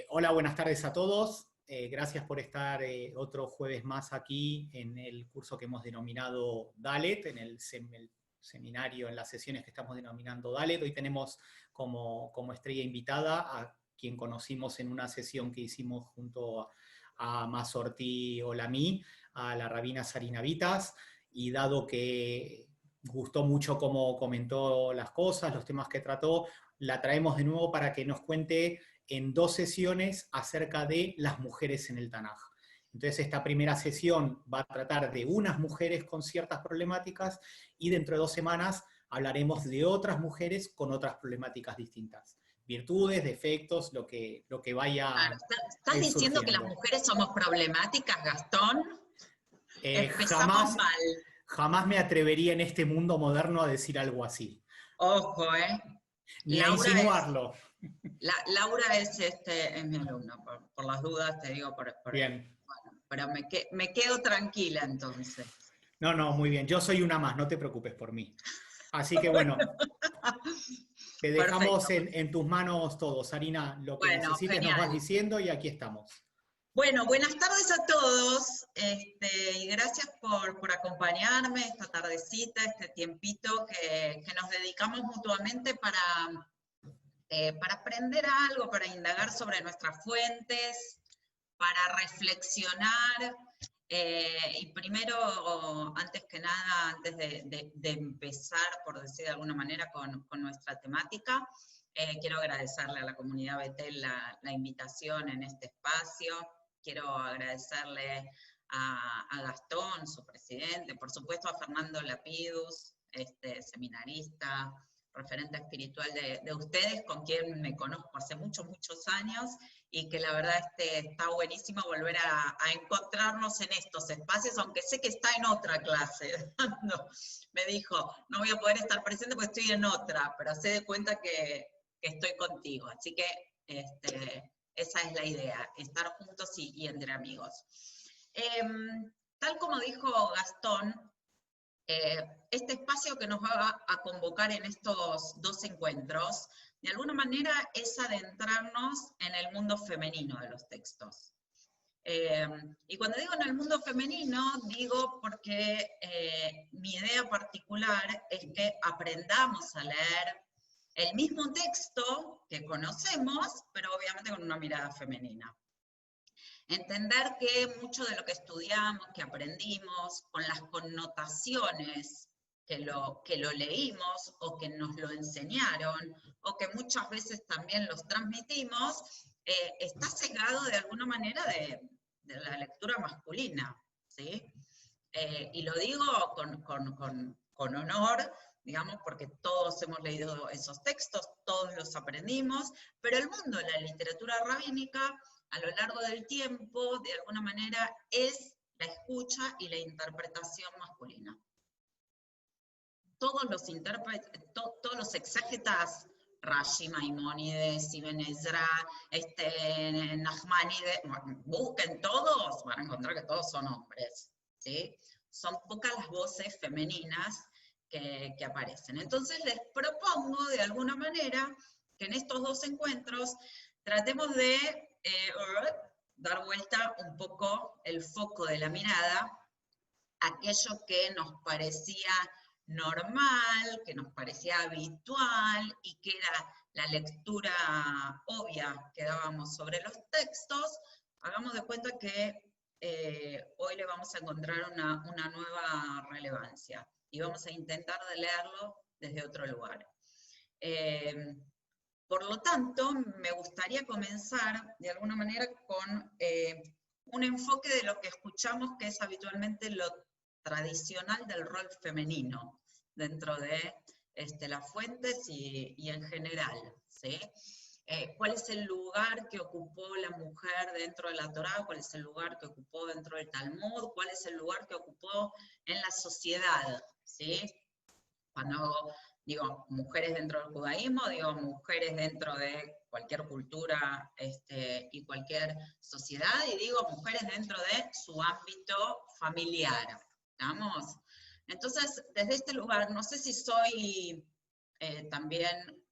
Hola, buenas tardes a todos. Gracias por estar otro jueves más aquí en el curso que hemos denominado DALET, en el seminario, en las sesiones que estamos denominando DALET. Hoy tenemos como estrella invitada a quien conocimos en una sesión que hicimos junto a Mazortí Olamí, a la rabina Sarina Vitas, y dado que gustó mucho cómo comentó las cosas, los temas que trató, la traemos de nuevo para que nos cuente en 2 sesiones acerca de las mujeres en el Tanaj. Entonces esta primera sesión va a tratar de unas mujeres con ciertas problemáticas y dentro de 2 semanas hablaremos de otras mujeres con otras problemáticas distintas. Virtudes, defectos, lo que vaya Claro, ¿estás diciendo que las surgiendo. mujeres somos problemáticas, Gastón? Empezamos Jamás, mal. jamás me atrevería en este mundo moderno a decir algo así. Ojo, Ni a Laura es, insinuarlo. Laura es mi alumna, por las dudas te digo, Bien. bueno, pero me quedo tranquila entonces. No, muy bien. Yo soy una más, no te preocupes por mí. Así que Bueno, bueno, te dejamos perfecto. en tus manos todo, Sarina. Lo que Bueno, necesites nos vas genial. diciendo y aquí estamos. Bueno, buenas tardes a todos, y gracias por acompañarme esta tardecita, este tiempito que nos dedicamos mutuamente para aprender algo, para indagar sobre nuestras fuentes, para reflexionar, y primero, antes que nada, antes de empezar, por decir de alguna manera, con nuestra temática, quiero agradecerle a la comunidad Betel la invitación en este espacio. Quiero agradecerle a Gastón, su presidente, por supuesto a Fernando Lapidus, seminarista, referente espiritual de ustedes, con quien me conozco hace muchos años, y que la verdad está buenísimo volver a encontrarnos en estos espacios, aunque sé que está en otra clase. No, me dijo, no voy a poder estar presente porque estoy en otra, pero se dé cuenta que estoy contigo. Así que esa es la idea, estar juntos y entre amigos. Tal como dijo Gastón, este espacio que nos va a convocar en estos 2 encuentros, de alguna manera es adentrarnos en el mundo femenino de los textos. Y cuando digo en el mundo femenino, digo porque mi idea particular es que aprendamos a leer el mismo texto que conocemos, pero obviamente con una mirada femenina. Entender que mucho de lo que estudiamos, que aprendimos, con las connotaciones que lo leímos, o que nos lo enseñaron, o que muchas veces también los transmitimos, está sesgado de alguna manera de la lectura masculina, ¿sí? Y lo digo con honor, digamos, porque todos hemos leído esos textos, todos los aprendimos, pero el mundo de la literatura rabínica, a lo largo del tiempo, de alguna manera, es la escucha y la interpretación masculina. Todos los exégetas, Rashi, Maimónides, Ibn Ezra, Nachmanides, busquen todos, van a encontrar que todos son hombres, ¿sí? Son pocas las voces femeninas que aparecen. Entonces les propongo, de alguna manera, que en estos 2 encuentros tratemos de dar vuelta un poco el foco de la mirada, aquello que nos parecía normal, que nos parecía habitual, y que era la lectura obvia que dábamos sobre los textos. Hagamos de cuenta que hoy le vamos a encontrar una nueva relevancia, y vamos a intentar de leerlo desde otro lugar. Por lo tanto, me gustaría comenzar de alguna manera con un enfoque de lo que escuchamos, que es habitualmente lo tradicional del rol femenino dentro de las fuentes y en general, ¿sí? ¿Cuál es el lugar que ocupó la mujer dentro de la Torá? ¿Cuál es el lugar que ocupó dentro del Talmud? ¿Cuál es el lugar que ocupó en la sociedad? ¿Sí? Cuando digo mujeres dentro del judaísmo, digo mujeres dentro de cualquier cultura y cualquier sociedad, y digo mujeres dentro de su ámbito familiar. ¿Estamos? Entonces, desde este lugar, no sé si soy también,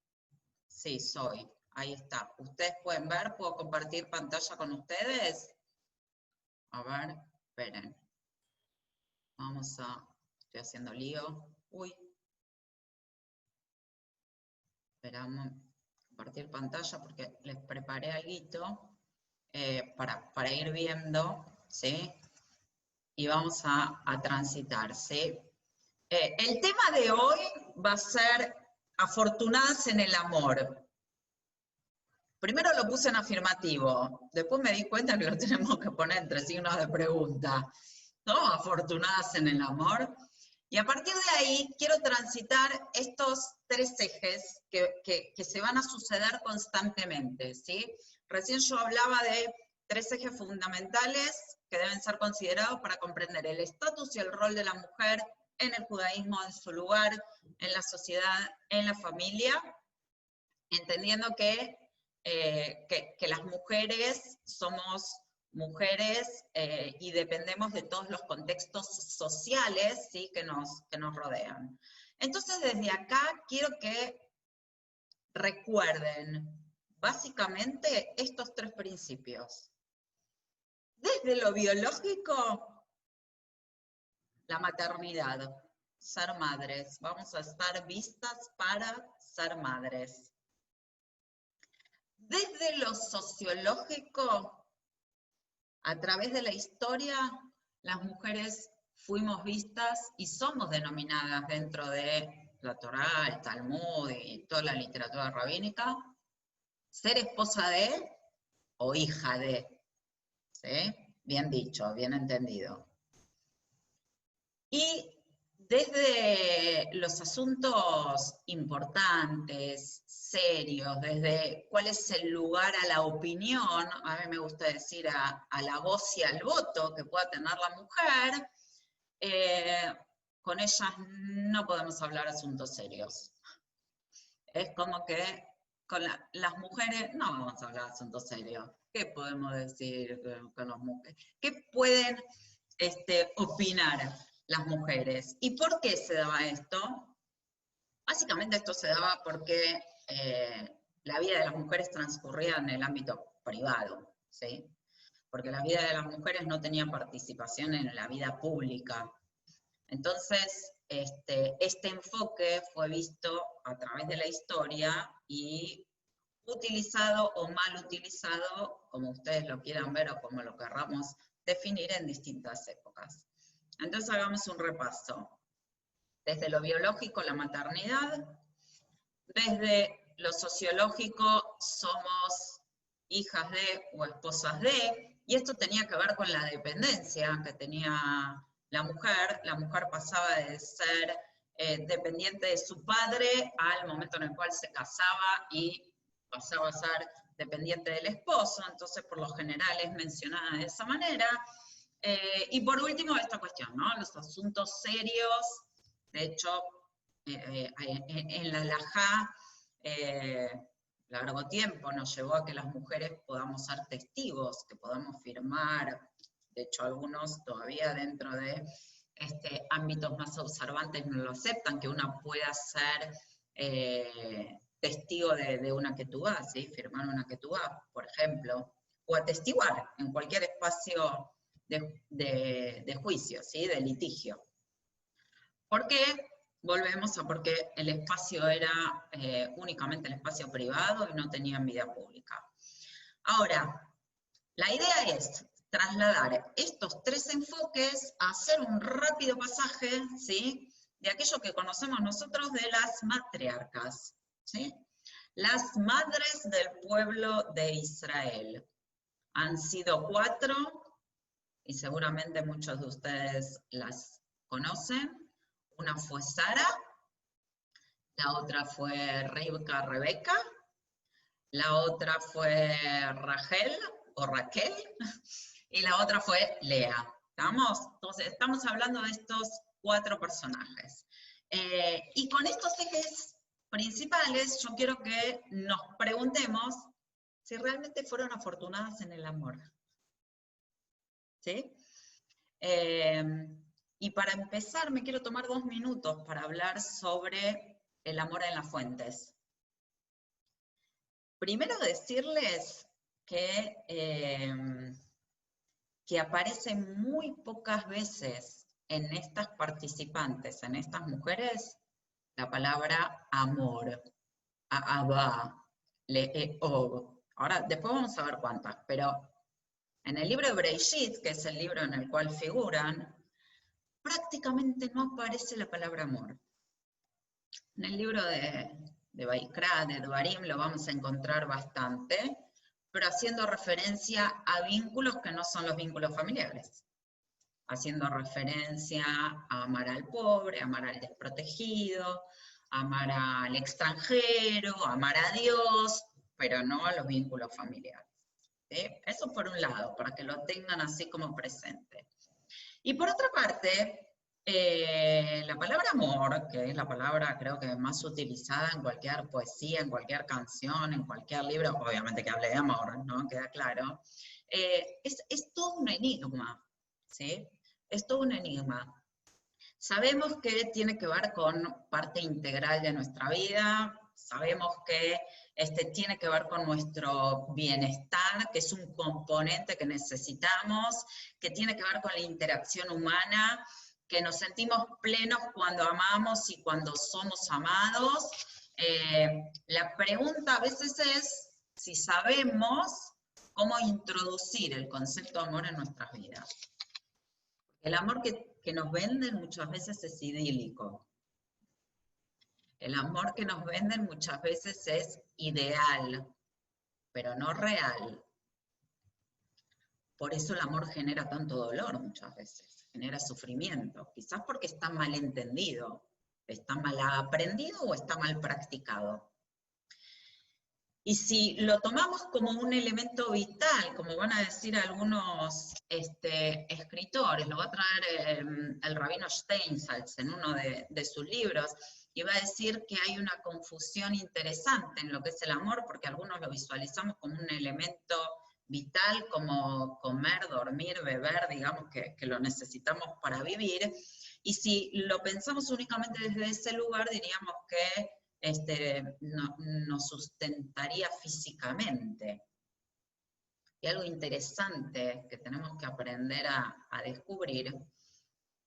sí, soy, Ahí está. ¿Ustedes pueden ver? ¿Puedo compartir pantalla con ustedes? A ver, esperen. Estoy haciendo lío. Uy. Esperamos compartir pantalla porque les preparé algo para ir viendo, ¿sí? Y vamos a transitar, ¿sí? El tema de hoy va a ser afortunadas en el amor. Primero lo puse en afirmativo, después me di cuenta que lo tenemos que poner entre signos de pregunta. ¿No? Afortunadas en el amor. Y a partir de ahí quiero transitar estos tres ejes que se van a suceder constantemente, ¿sí? Recién yo hablaba de tres ejes fundamentales que deben ser considerados para comprender el estatus y el rol de la mujer en el judaísmo, en su lugar, en la sociedad, en la familia, entendiendo que las mujeres somos mujeres y dependemos de todos los contextos sociales, ¿sí? que nos rodean. Entonces, desde acá quiero que recuerden básicamente estos tres principios. Desde lo biológico, la maternidad, ser madres. Vamos a estar vistas para ser madres. Desde lo sociológico, a través de la historia, las mujeres fuimos vistas y somos denominadas dentro de la Torá, el Talmud y toda la literatura rabínica, ser esposa de o hija de, ¿sí? Bien dicho, bien entendido. Y desde los asuntos importantes, serios, desde cuál es el lugar a la opinión, a mí me gusta decir a la voz y al voto que pueda tener la mujer, con ellas no podemos hablar asuntos serios. Es como que con las mujeres no vamos a hablar asuntos serios. ¿Qué podemos decir con las mujeres? ¿Qué pueden opinar las mujeres? ¿Y por qué se daba esto? Básicamente esto se daba porque la vida de las mujeres transcurría en el ámbito privado, ¿sí? Porque la vida de las mujeres no tenía participación en la vida pública. Entonces, este enfoque fue visto a través de la historia y utilizado o mal utilizado, como ustedes lo quieran ver o como lo querramos definir en distintas épocas. Entonces hagamos un repaso. Desde lo biológico, la maternidad. Desde lo sociológico, somos hijas de o esposas de, y esto tenía que ver con la dependencia que tenía la mujer. La mujer pasaba de ser dependiente de su padre al momento en el cual se casaba y pasaba a ser dependiente del esposo, entonces por lo general es mencionada de esa manera. Y por último, esta cuestión, ¿no? Los asuntos serios, de hecho, en la halajá, largo tiempo nos llevó a que las mujeres podamos ser testigos, que podamos firmar, de hecho algunos todavía dentro de ámbitos más observantes no lo aceptan, que una pueda ser testigo de una ketubá, ¿sí? Firmar una ketubá, por ejemplo, o atestiguar en cualquier espacio de juicio, ¿sí? De litigio. ¿Por qué? Volvemos a porque el espacio era únicamente el espacio privado y no tenían vida pública. Ahora, la idea es trasladar estos tres enfoques a hacer un rápido pasaje, ¿sí? De aquello que conocemos nosotros de las matriarcas, ¿sí? Las madres del pueblo de Israel. Han sido 4, y seguramente muchos de ustedes las conocen. Una fue Sara, la otra fue Rebeca, la otra fue Rachel, o Raquel, y la otra fue Lea. ¿Estamos? Entonces, estamos hablando de estos 4 personajes. Y con estos ejes principales, yo quiero que nos preguntemos si realmente fueron afortunadas en el amor. ¿Sí? Y para empezar, me quiero tomar 2 minutos para hablar sobre el amor en las fuentes. Primero decirles que aparece muy pocas veces en estas participantes, en estas mujeres, la palabra amor, ahava, le'ov. Ahora, después vamos a ver cuántas, pero en el libro de Breishit, que es el libro en el cual figuran, prácticamente no aparece la palabra amor. En el libro de Vaikra, de Dvarim, lo vamos a encontrar bastante, pero haciendo referencia a vínculos que no son los vínculos familiares. Haciendo referencia a amar al pobre, amar al desprotegido, amar al extranjero, amar a Dios, pero no a los vínculos familiares. ¿Sí? Eso por un lado, para que lo tengan así como presente. Y por otra parte, la palabra amor, que es la palabra creo que más utilizada en cualquier poesía, en cualquier canción, en cualquier libro, obviamente que hable de amor, ¿no? Queda claro, es todo un enigma, ¿sí? Es todo un enigma. Sabemos que tiene que ver con parte integral de nuestra vida, sabemos que tiene que ver con nuestro bienestar, que es un componente que necesitamos, que tiene que ver con la interacción humana, que nos sentimos plenos cuando amamos y cuando somos amados. La pregunta a veces es si sabemos cómo introducir el concepto de amor en nuestras vidas. El amor que nos venden muchas veces es idílico. El amor que nos venden muchas veces es ideal, pero no real. Por eso el amor genera tanto dolor muchas veces, genera sufrimiento, quizás porque está mal entendido, está mal aprendido o está mal practicado. Y si lo tomamos como un elemento vital, como van a decir algunos escritores, lo va a traer el rabino Steinsaltz en uno de sus libros, y va a decir que hay una confusión interesante en lo que es el amor, porque algunos lo visualizamos como un elemento vital, como comer, dormir, beber, digamos que lo necesitamos para vivir, y si lo pensamos únicamente desde ese lugar, diríamos que nos sustentaría físicamente. Y algo interesante que tenemos que aprender a descubrir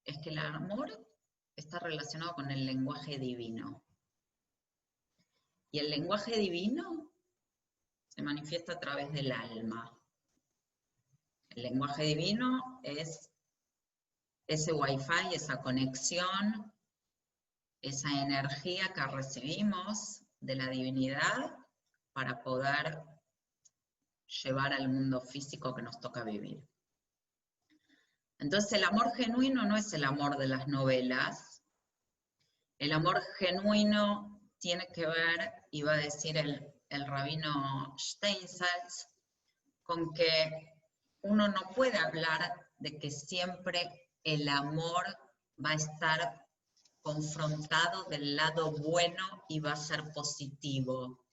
es que el amor está relacionado con el lenguaje divino. Y el lenguaje divino se manifiesta a través del alma. El lenguaje divino es ese wifi, esa conexión, esa energía que recibimos de la divinidad para poder llevar al mundo físico que nos toca vivir. Entonces el amor genuino no es el amor de las novelas. El amor genuino tiene que ver, y va a decir el rabino Steinsaltz, con que uno no puede hablar de que siempre el amor va a estar confrontado del lado bueno y va a ser positivo.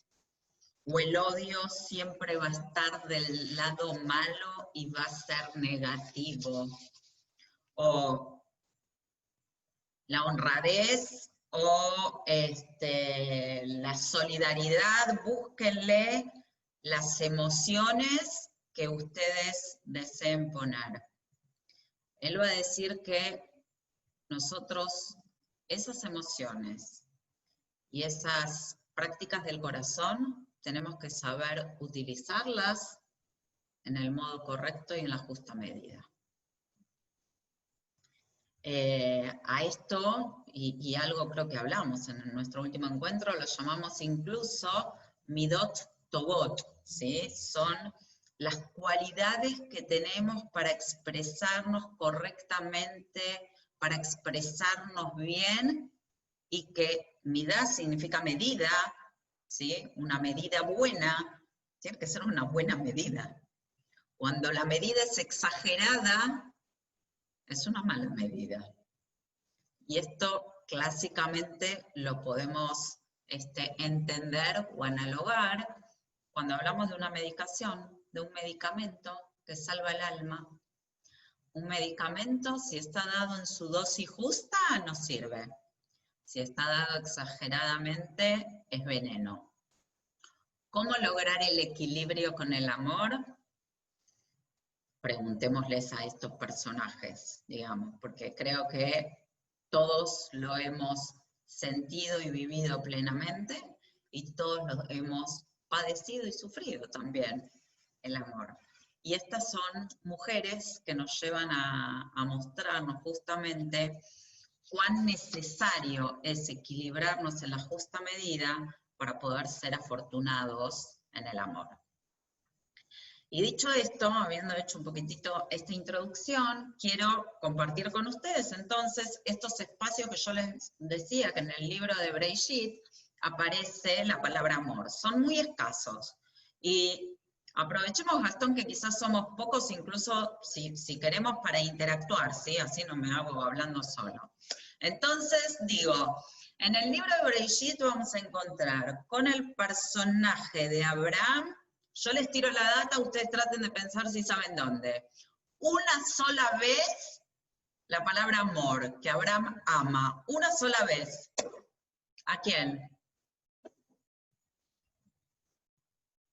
O el odio siempre va a estar del lado malo y va a ser negativo. O la honradez o la solidaridad, búsquenle las emociones que ustedes deseen poner. Él va a decir que nosotros esas emociones y esas prácticas del corazón tenemos que saber utilizarlas en el modo correcto y en la justa medida. A esto, y algo creo que hablamos en nuestro último encuentro, lo llamamos incluso Midot Tovot, ¿sí? Son las cualidades que tenemos para expresarnos correctamente, para expresarnos bien, y que midá significa medida, ¿sí? Una medida buena, tiene que ser una buena medida. Cuando la medida es exagerada, es una mala medida. Y esto clásicamente lo podemos entender o analogar cuando hablamos de una medicación, de un medicamento que salva el alma. Un medicamento, si está dado en su dosis justa, no sirve. Si está dado exageradamente, es veneno. ¿Cómo lograr el equilibrio con el amor? Preguntémosles a estos personajes, digamos, porque creo que todos lo hemos sentido y vivido plenamente, y todos lo hemos padecido y sufrido también, el amor. Y estas son mujeres que nos llevan a mostrarnos justamente cuán necesario es equilibrarnos en la justa medida para poder ser afortunados en el amor. Y dicho esto, habiendo hecho un poquitito esta introducción, quiero compartir con ustedes entonces estos espacios que yo les decía que en el libro de Breishit aparece la palabra amor. Son muy escasos. Y aprovechemos, Gastón, que quizás somos pocos, incluso si queremos, para interactuar, ¿sí? Así no me hago hablando solo. Entonces, digo, en el libro de Breishit vamos a encontrar con el personaje de Abraham. Yo les tiro la data, ustedes traten de pensar si saben dónde. Una sola vez la palabra amor, que Abraham ama. Una sola vez. ¿A quién?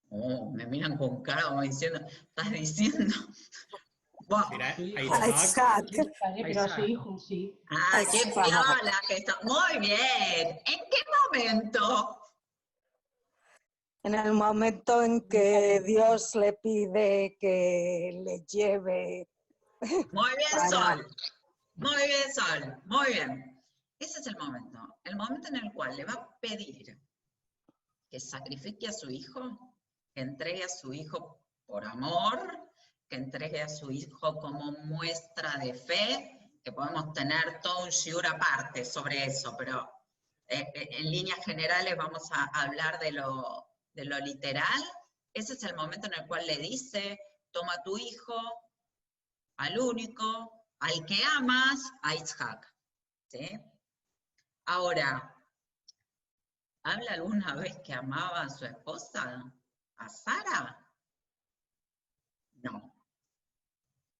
Oh, me miran con cara como diciendo, ¿estás diciendo? ¿A Isaac? Pero a su hijo, sí. ¡Ah, qué piola que está! Muy bien. ¿En qué momento? En el momento en que Dios le pide que le lleve. Muy bien, Sol. Muy bien, Sol. Muy bien. Ese es el momento en el cual le va a pedir que sacrifique a su hijo, que entregue a su hijo por amor, que entregue a su hijo como muestra de fe, que podemos tener todo un shiur aparte sobre eso, pero en líneas generales vamos a hablar de lo literal. Ese es el momento en el cual le dice, toma a tu hijo, al único, al que amas, a Isaac. ¿Sí? Ahora, ¿habla alguna vez que amaba a su esposa? ¿A Sara? No.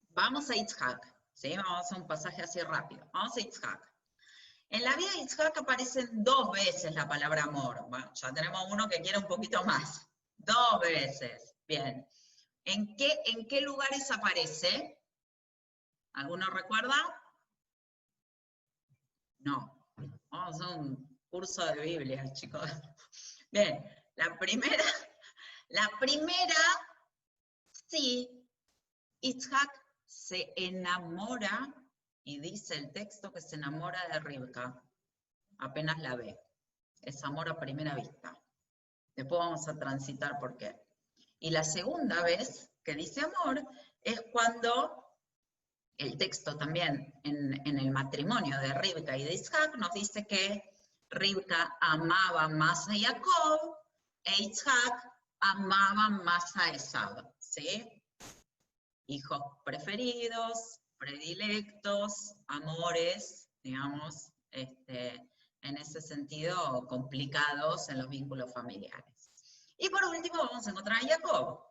Vamos a Isaac. ¿Sí? Vamos a hacer un pasaje así rápido. Vamos a Isaac. En la vida de Isaac aparecen 2 veces la palabra amor. Bueno, ya tenemos uno que quiere un poquito más. 2 veces. Bien. ¿En qué lugares aparece? ¿Alguno recuerda? No. Vamos a hacer un curso de Biblia, chicos. Bien. La primera, sí, Isaac se enamora, y dice el texto que se enamora de Rivka, apenas la ve. Es amor a primera vista. Después vamos a transitar por qué. Y la segunda vez que dice amor es cuando el texto también en el matrimonio de Rivka y de Isaac nos dice que Rivka amaba más a Jacob e Isaac amaba más a Esaú, ¿sí? Hijos preferidos, predilectos, amores, digamos, en ese sentido, complicados en los vínculos familiares. Y por último vamos a encontrar a Jacob.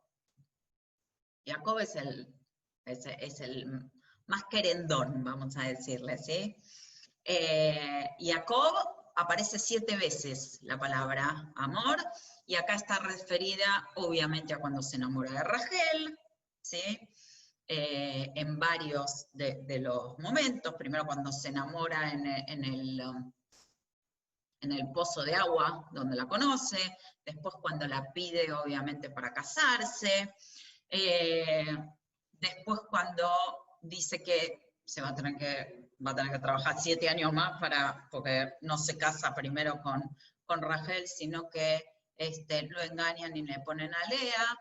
Jacob es el más querendón, vamos a decirle, ¿sí? Jacob aparece 7 veces la palabra amor, y acá está referida obviamente a cuando se enamora de Rachel, ¿sí? En varios de los momentos, primero cuando se enamora en el pozo de agua donde la conoce, después cuando la pide obviamente para casarse, después cuando dice que va a tener que trabajar 7 años más porque no se casa primero con Rachel, sino que lo engañan y le ponen a Lea.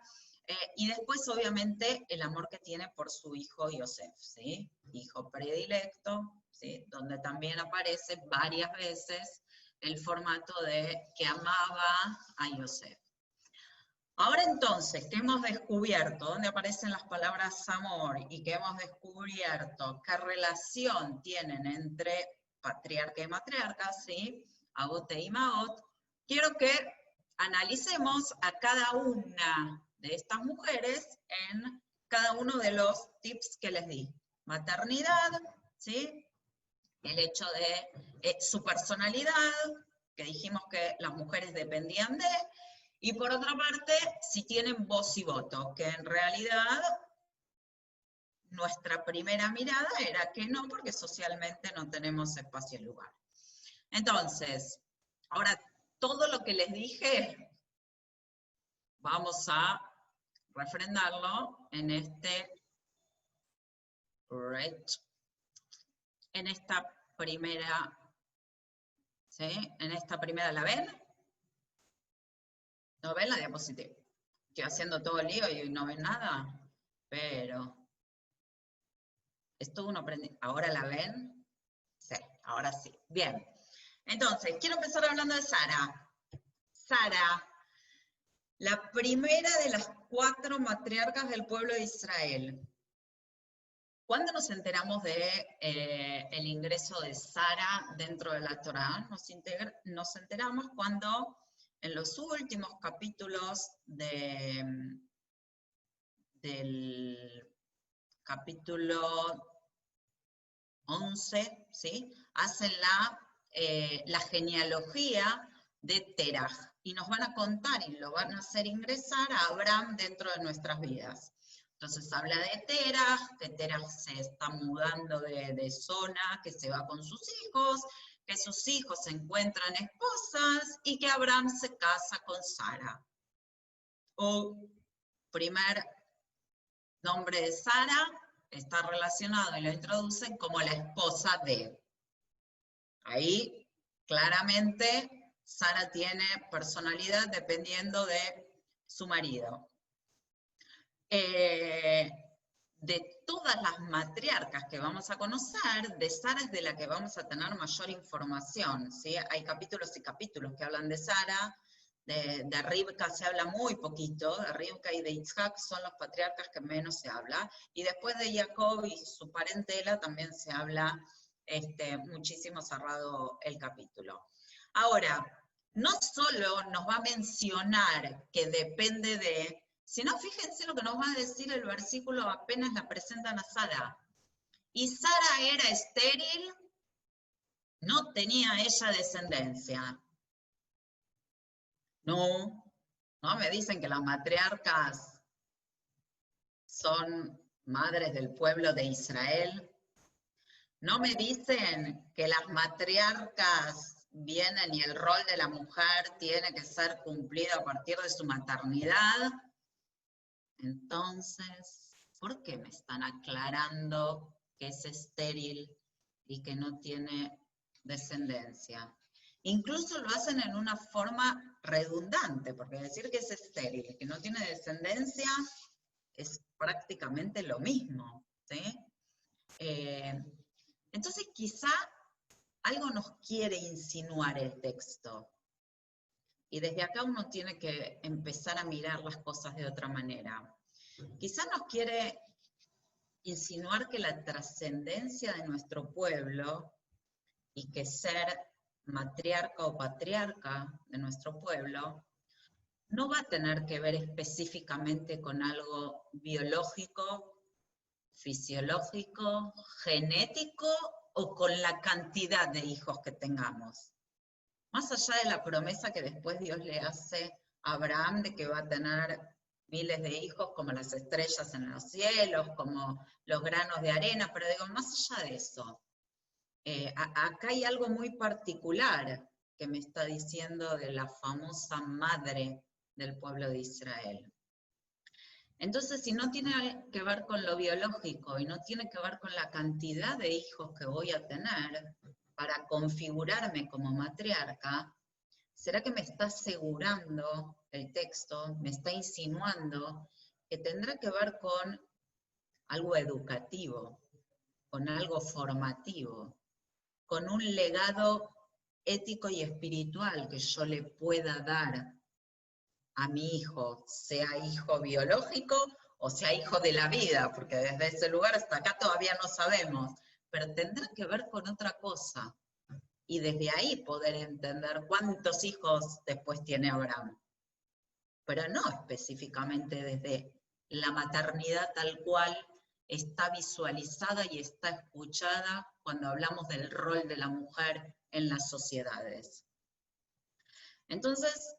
Y después, obviamente, el amor que tiene por su hijo Yosef, ¿sí? Hijo predilecto, ¿sí? Donde también aparece varias veces el formato de que amaba a Yosef. Ahora entonces, que hemos descubierto dónde aparecen las palabras amor y que hemos descubierto qué relación tienen entre patriarca y matriarca, ¿sí? Abote y Maot, quiero que analicemos a cada una de estas mujeres en cada uno de los tips que les di. Maternidad, ¿sí? El hecho de su personalidad, que dijimos que las mujeres dependían de, Y por otra parte, si tienen voz y voto, que en realidad nuestra primera mirada era que no, porque socialmente no tenemos espacio y lugar. Entonces, ahora todo lo que les dije, vamos a refrendarlo en esta primera, ¿sí? En esta primera, ¿la ven? ¿No ven la diapositiva? Estoy haciendo todo el lío y no ven nada, pero esto uno aprende. ¿Ahora la ven? Sí, ahora sí. Bien. Entonces, quiero empezar hablando de Sara. Sara, la primera de las 4 matriarcas del pueblo de Israel. ¿Cuándo nos enteramos de el ingreso de Sara dentro de la Torá? Nos enteramos cuando en los últimos capítulos del capítulo 11, ¿sí? Hacen la genealogía de Teraj, y nos van a contar y lo van a hacer ingresar a Abraham dentro de nuestras vidas. Entonces habla de Teraj, que Teraj se está mudando de zona, que se va con sus hijos, que sus hijos encuentran esposas, y que Abraham se casa con Sara. O primer nombre de Sara está relacionado y lo introducen como la esposa de. Ahí, claramente, Sara tiene personalidad dependiendo de su marido. De todas las matriarcas que vamos a conocer, de Sara es de la que vamos a tener mayor información, ¿sí? Hay capítulos y capítulos que hablan de Sara. De Rivka se habla muy poquito, de Rivka y de Isaac son los patriarcas que menos se habla, y después de Jacob y su parentela también se habla muchísimo, cerrado el capítulo. Ahora, no solo nos va a mencionar que depende de, sino fíjense lo que nos va a decir el versículo apenas la presentan a Sara. Y Sara era estéril, no tenía ella descendencia. No me dicen que las matriarcas son madres del pueblo de Israel. No me dicen que las matriarcas vienen y el rol de la mujer tiene que ser cumplido a partir de su maternidad. Entonces, ¿por qué me están aclarando que es estéril y que no tiene descendencia? Incluso lo hacen en una forma redundante, porque decir que es estéril y que no tiene descendencia es prácticamente lo mismo, ¿sí? Entonces quizá algo nos quiere insinuar el texto. Y desde acá uno tiene que empezar a mirar las cosas de otra manera. Quizá nos quiere insinuar que la trascendencia de nuestro pueblo y que ser matriarca o patriarca de nuestro pueblo no va a tener que ver específicamente con algo biológico, fisiológico, genético o con la cantidad de hijos que tengamos. Más allá de la promesa que después Dios le hace a Abraham de que va a tener miles de hijos como las estrellas en los cielos, como los granos de arena, pero digo, más allá de eso, acá hay algo muy particular que me está diciendo de la famosa madre del pueblo de Israel. Entonces, si no tiene que ver con lo biológico y no tiene que ver con la cantidad de hijos que voy a tener para configurarme como matriarca, ¿será que me está asegurando el texto, me está insinuando que tendrá que ver con algo educativo, con algo formativo, con un legado ético y espiritual que yo le pueda dar a mi hijo, sea hijo biológico o sea hijo de la vida, porque desde ese lugar hasta acá todavía no sabemos, pero tendrá que ver con otra cosa, y desde ahí poder entender cuántos hijos después tiene Abraham, pero no específicamente desde la maternidad tal cual está visualizada y está escuchada cuando hablamos del rol de la mujer en las sociedades. Entonces,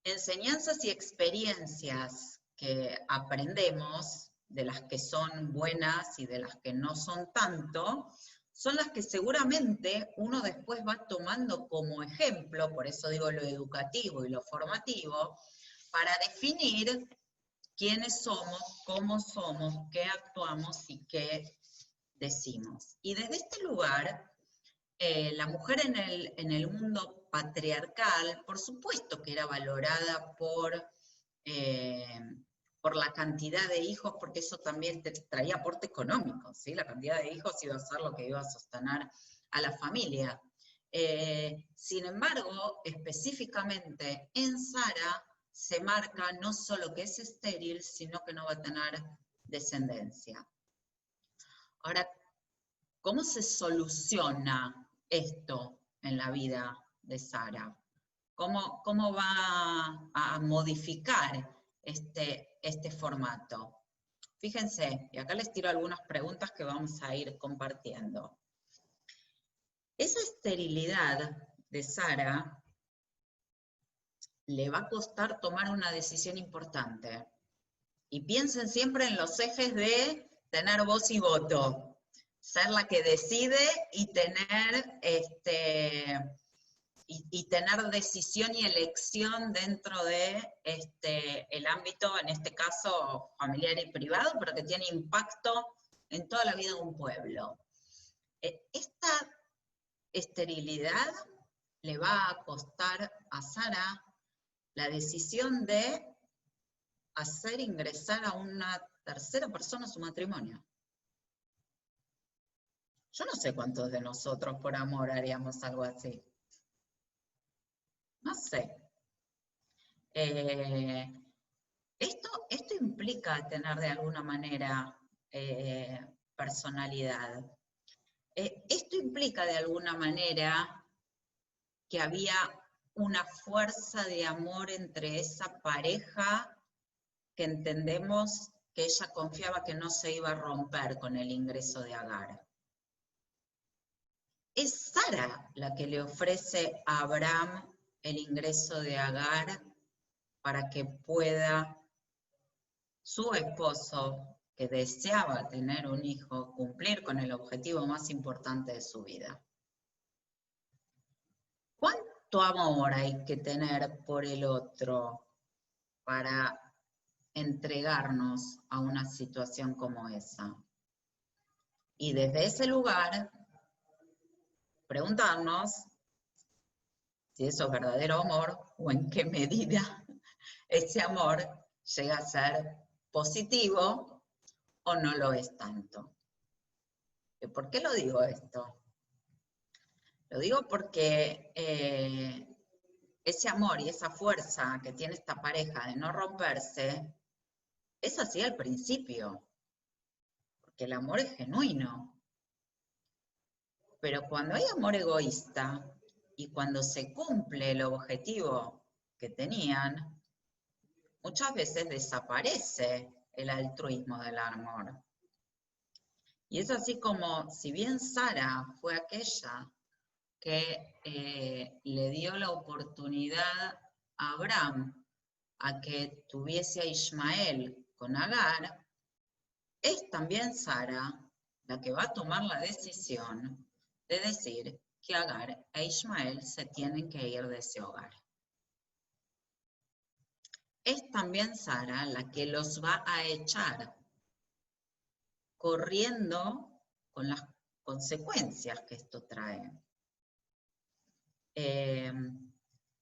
enseñanzas y experiencias que aprendemos, de las que son buenas y de las que no son tanto, son las que seguramente uno después va tomando como ejemplo, por eso digo lo educativo y lo formativo, para definir quiénes somos, cómo somos, qué actuamos y qué decimos. Y desde este lugar, la mujer en el mundo patriarcal, por supuesto que era valorada por la cantidad de hijos, porque eso también te traía aporte económico, ¿sí? La cantidad de hijos iba a ser lo que iba a sostener a la familia. Sin embargo, específicamente en Sara se marca no solo que es estéril, sino que no va a tener descendencia. Ahora, ¿cómo se soluciona esto en la vida de Sara? ¿Cómo va a modificar este formato? Fíjense, y acá les tiro algunas preguntas que vamos a ir compartiendo. Esa esterilidad de Sara le va a costar tomar una decisión importante. Y piensen siempre en los ejes de tener voz y voto, ser la que decide y tener, tener decisión y elección dentro de el ámbito, en este caso familiar y privado, pero que tiene impacto en toda la vida de un pueblo. Esta esterilidad le va a costar a Sara la decisión de hacer ingresar a una tercera persona a su matrimonio. Yo no sé cuántos de nosotros por amor haríamos algo así. No sé. Esto implica tener de alguna manera personalidad. Esto implica de alguna manera que había una fuerza de amor entre esa pareja que entendemos que ella confiaba que no se iba a romper con el ingreso de Agar. Es Sara la que le ofrece a Abraham el ingreso de Agar para que pueda su esposo, que deseaba tener un hijo, cumplir con el objetivo más importante de su vida. ¿Cuánto amor hay que tener por el otro para entregarnos a una situación como esa? Y desde ese lugar, preguntarnos si eso es verdadero amor o en qué medida ese amor llega a ser positivo o no lo es tanto. ¿Por qué lo digo esto? Lo digo porque ese amor y esa fuerza que tiene esta pareja de no romperse es así al principio, porque el amor es genuino. Pero cuando hay amor egoísta y cuando se cumple el objetivo que tenían, muchas veces desaparece el altruismo del amor. Y es así como, si bien Sara fue aquella que le dio la oportunidad a Abraham a que tuviese a Ismael con Agar, es también Sara la que va a tomar la decisión de decir que Agar e Ismael se tienen que ir de ese hogar. Es también Sara la que los va a echar, corriendo con las consecuencias que esto trae.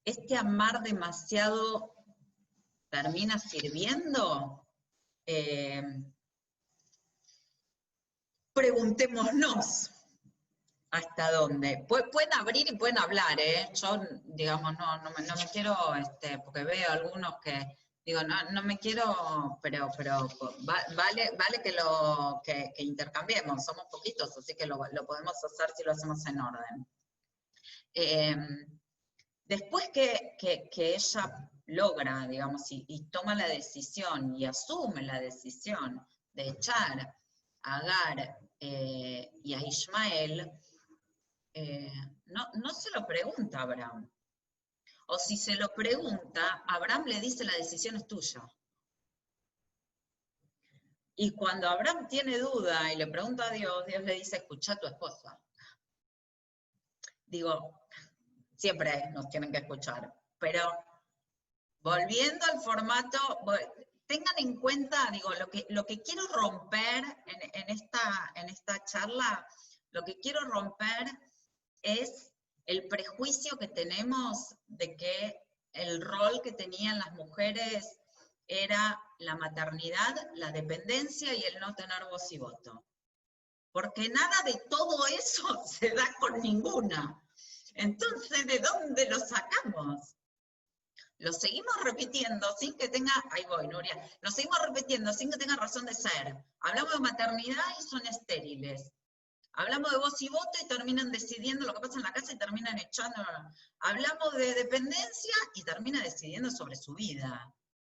Este amar demasiado termina sirviendo. Preguntémonos hasta dónde. Pueden abrir y pueden hablar, ¿eh? Yo, digamos, no me quiero, porque veo algunos que, digo, no me quiero, pero vale que intercambiemos, somos poquitos, así que lo podemos hacer si lo hacemos en orden. Después que ella logra, digamos, y toma la decisión y asume la decisión de echar a Agar y a Ismael, no se lo pregunta a Abraham. o si se lo pregunta, Abraham le dice la decisión es tuya. Y cuando Abraham tiene duda y le pregunta a Dios, Dios le dice, escucha a tu esposa. Digo, siempre nos tienen que escuchar, pero volviendo al formato, tengan en cuenta, digo, lo que quiero romper en esta charla, lo que quiero romper es el prejuicio que tenemos de que el rol que tenían las mujeres era la maternidad, la dependencia y el no tener voz y voto. Porque nada de todo eso se da con ninguna. Entonces, ¿de dónde lo sacamos? Lo seguimos repitiendo sin que tenga, ahí voy, Nuria, lo seguimos repitiendo sin que tenga razón de ser. Hablamos de maternidad y son estériles. Hablamos de voz y voto y terminan decidiendo lo que pasa en la casa y terminan echando. Hablamos de dependencia y termina decidiendo sobre su vida.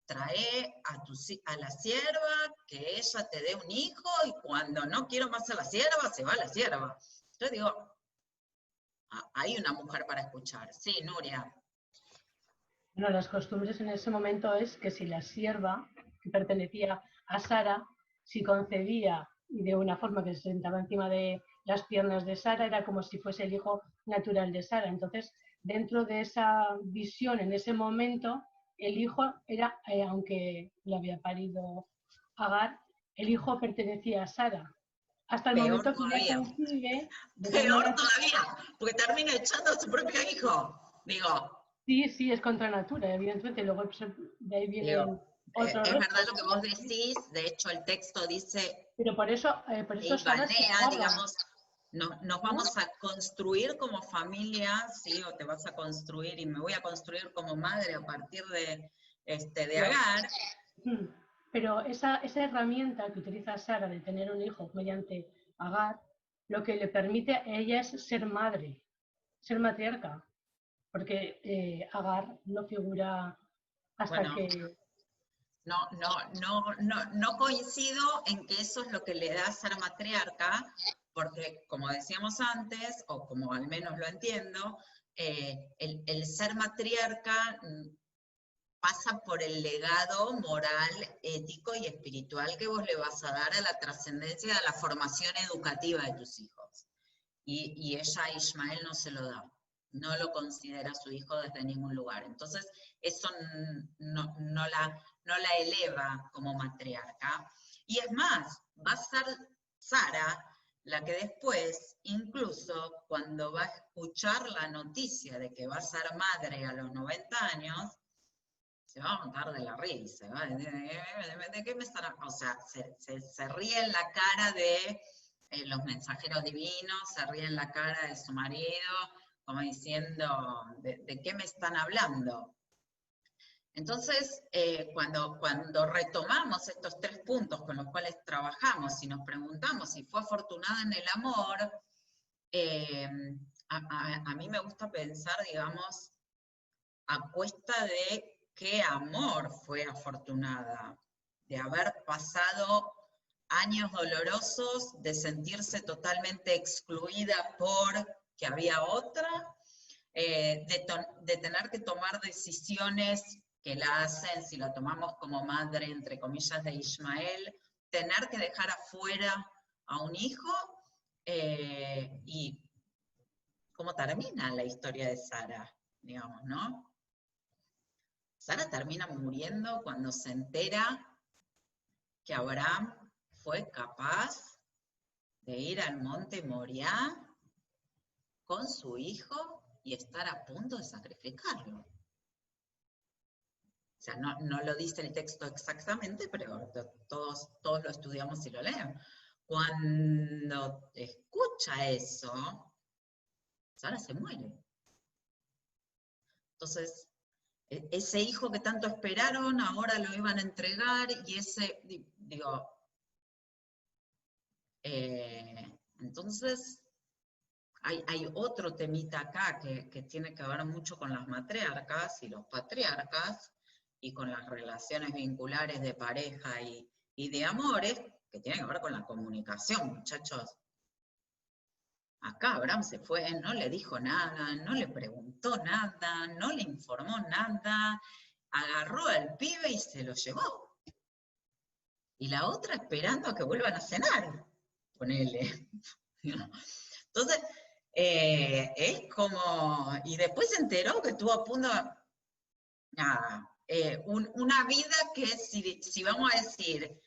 Trae a la sierva, que ella te dé un hijo, y cuando no quiero más a la sierva, se va la sierva. Yo digo, hay una mujer para escuchar. Sí, Nuria. Bueno, las costumbres en ese momento es que si la sierva, que pertenecía a Sara, si concebía y de una forma que se sentaba encima de las piernas de Sara, era como si fuese el hijo natural de Sara. Entonces, dentro de esa visión, en ese momento, el hijo era, aunque lo había parido Agar, el hijo pertenecía a Sara. Hasta el momento que ella consigue... Peor todavía, porque termina echando a su propio hijo. Digo... Sí, es contra natura, evidentemente. Luego de ahí viene otro es verdad lo que vos decís, de hecho el texto dice... Pero por eso Sara se agarra. Digamos, nos vamos a construir como familia, ¿sí? O te vas a construir, y me voy a construir como madre a partir de Agar. Pero esa herramienta que utiliza Sara de tener un hijo mediante Agar, lo que le permite a ella es ser madre, ser matriarca. Porque Agar no figura hasta que... No coincido en que eso es lo que le da a ser matriarca, porque como decíamos antes, o como al menos lo entiendo, el ser matriarca pasa por el legado moral, ético y espiritual que vos le vas a dar a la trascendencia, a la formación educativa de tus hijos. Y ella a Ismael no se lo da. No lo considera su hijo desde ningún lugar. Entonces, eso no la eleva como matriarca. Y es más, va a ser Sara la que después, incluso cuando va a escuchar la noticia de que va a ser madre a los 90 años, se va a montar de la risa. ¿De qué me estará? O sea, se ríe en la cara de los mensajeros divinos, se ríe en la cara de su marido, como diciendo, ¿de qué me están hablando? Entonces, cuando retomamos estos 3 puntos con los cuales trabajamos y nos preguntamos si fue afortunada en el amor, a mí me gusta pensar, digamos, a cuesta de qué amor fue afortunada, de haber pasado años dolorosos, de sentirse totalmente excluida por que había otra, de tener que tomar decisiones que la hacen, si la tomamos como madre, entre comillas, de Ismael, tener que dejar afuera a un hijo, y cómo termina la historia de Sara, digamos, ¿no? Sara termina muriendo cuando se entera que Abraham fue capaz de ir al monte Moriah con su hijo y estar a punto de sacrificarlo. O sea, no lo dice el texto exactamente, pero todos lo estudiamos y lo leemos. Cuando escucha eso, Sara se muere. Entonces, ese hijo que tanto esperaron, ahora lo iban a entregar, y entonces hay otro temita acá que tiene que ver mucho con las matriarcas y los patriarcas, y con las relaciones vinculares de pareja y de amores, que tiene que ver con la comunicación, muchachos. Acá Abraham se fue, no le dijo nada, no le preguntó nada, no le informó nada, agarró al pibe y se lo llevó. Y la otra esperando a que vuelvan a cenar, ponele. Entonces, es como, y después se enteró que estuvo a punto, nada, una vida que si vamos a decir,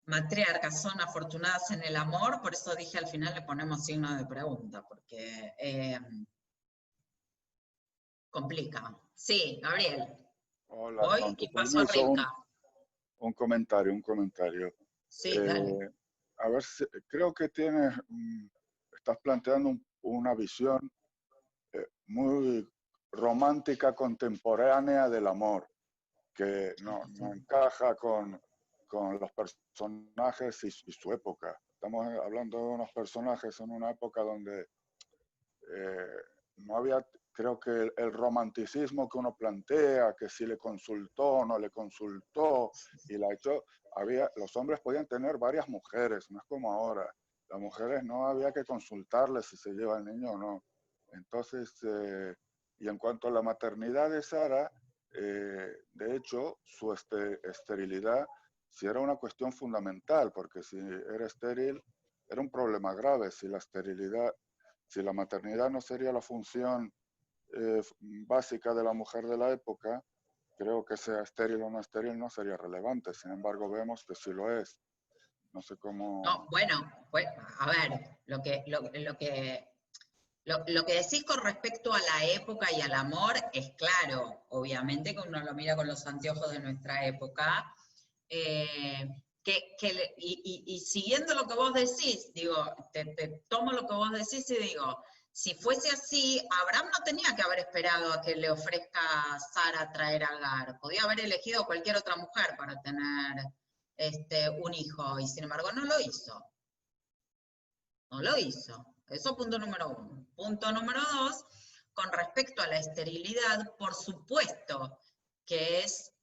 matriarcas son afortunadas en el amor, por eso dije al final le ponemos signo de pregunta, porque complica. Sí, Gabriel. Hola, Voy con tu y paso a permiso, Rivka. un comentario. Sí, dale. A ver, creo que estás planteando una visión muy romántica, contemporánea del amor, que no encaja con los personajes y su época. Estamos hablando de unos personajes en una época donde no había, creo que el romanticismo que uno plantea, que si le consultó, no le consultó, y la echó, los hombres podían tener varias mujeres, no es como ahora. Las mujeres no había que consultarles si se lleva el niño o no. Entonces, y en cuanto a la maternidad de Sara, de hecho, su esterilidad sí era una cuestión fundamental, porque si era estéril, era un problema grave. Si la maternidad no sería la función básica de la mujer de la época, creo que sea estéril o no estéril no sería relevante. Sin embargo, vemos que sí lo es. No sé cómo... No, bueno, pues, a ver, lo que decís con respecto a la época y al amor es claro, obviamente que uno lo mira con los anteojos de nuestra época, y siguiendo lo que vos decís, digo, te tomo lo que vos decís y digo, si fuese así, Abraham no tenía que haber esperado a que le ofrezca a Sara traer a Agar, podía haber elegido cualquier otra mujer para tener un hijo, y sin embargo no lo hizo. No lo hizo. Eso punto número 1. Punto número 2, con respecto a la esterilidad, por supuesto que es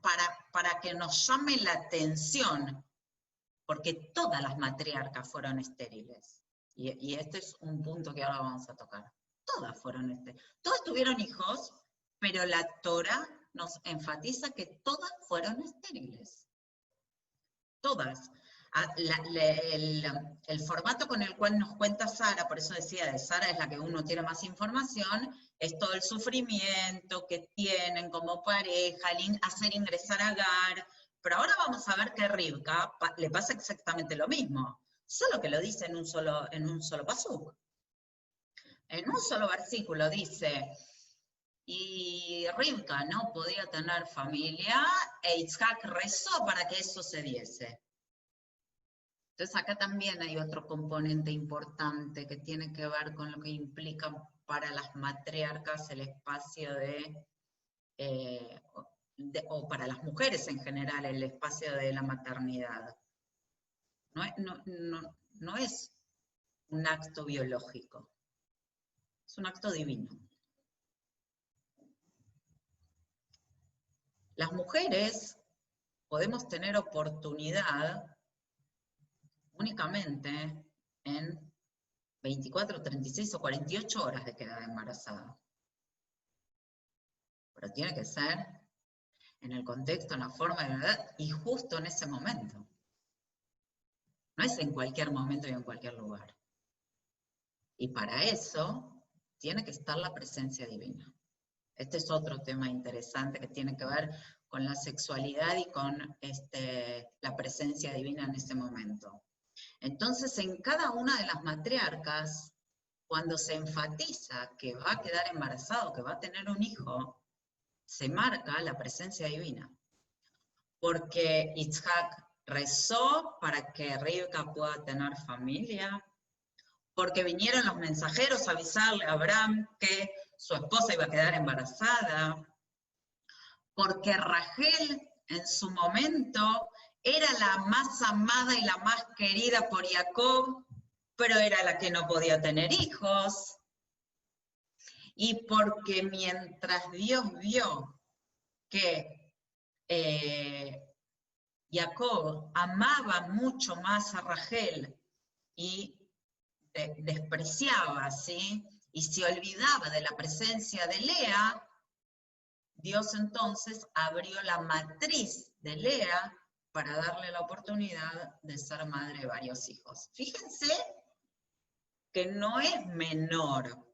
para que nos llame la atención, porque todas las matriarcas fueron estériles. Y este es un punto que ahora vamos a tocar. Todas fueron estériles. Todas tuvieron hijos, pero la Torá nos enfatiza que todas fueron estériles. Todas. El formato con el cual nos cuenta Sara, por eso decía, de Sara es la que uno tiene más información, es todo el sufrimiento que tienen como pareja, hacer ingresar a Agar, pero ahora vamos a ver que a Rivka le pasa exactamente lo mismo, solo que lo dice en un solo pasuk. En un solo versículo dice, y Rivka no podía tener familia, e Isaac rezó para que eso se diese. Entonces acá también hay otro componente importante que tiene que ver con lo que implica para las matriarcas el espacio o para las mujeres en general, el espacio de la maternidad. No es un acto biológico, es un acto divino. Las mujeres podemos tener oportunidad únicamente en 24, 36 o 48 horas de quedar embarazada. Pero tiene que ser en el contexto, en la forma de la edad, y justo en ese momento. No es en cualquier momento y en cualquier lugar. Y para eso tiene que estar la presencia divina. Este es otro tema interesante que tiene que ver con la sexualidad y con la presencia divina en ese momento. Entonces, en cada una de las matriarcas, cuando se enfatiza que va a quedar embarazado, que va a tener un hijo, se marca la presencia divina. Porque Isaac rezó para que Rivka pueda tener familia, porque vinieron los mensajeros a avisarle a Abraham que su esposa iba a quedar embarazada, porque Rachel en su momento era la más amada y la más querida por Jacob, pero era la que no podía tener hijos. Y porque mientras Dios vio que Jacob amaba mucho más a Rachel y despreciaba, ¿sí? Y se olvidaba de la presencia de Lea, Dios entonces abrió la matriz de Lea para darle la oportunidad de ser madre de varios hijos. Fíjense que no es menor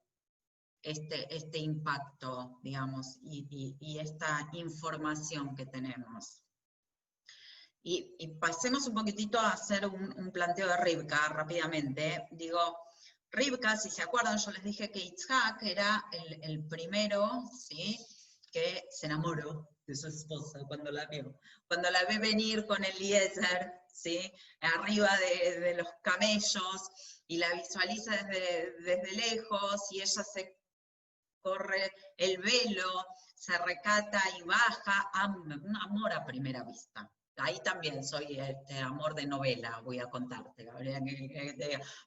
este impacto, digamos, y esta información que tenemos. Y pasemos un poquitito a hacer un planteo de Rivka rápidamente. Digo, Rivka, si se acuerdan, yo les dije que Yitzhak era el primero, ¿sí?, que se enamoró de su esposa cuando la vio. Cuando la ve venir con Eliezer, ¿sí?, arriba de los camellos, y la visualiza desde lejos, y ella se corre el velo, se recata y baja, un amor a primera vista. Ahí también soy amor de novela, voy a contarte, Gabriela,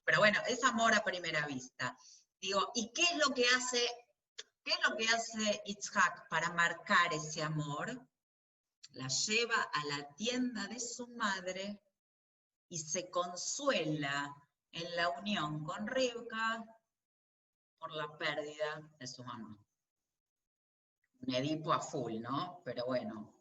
pero bueno, es amor a primera vista. Digo, ¿y qué es lo que hace Yitzhak para marcar ese amor? La lleva a la tienda de su madre y se consuela en la unión con Rivka por la pérdida de su mamá. Un Edipo a full, ¿no? Pero bueno,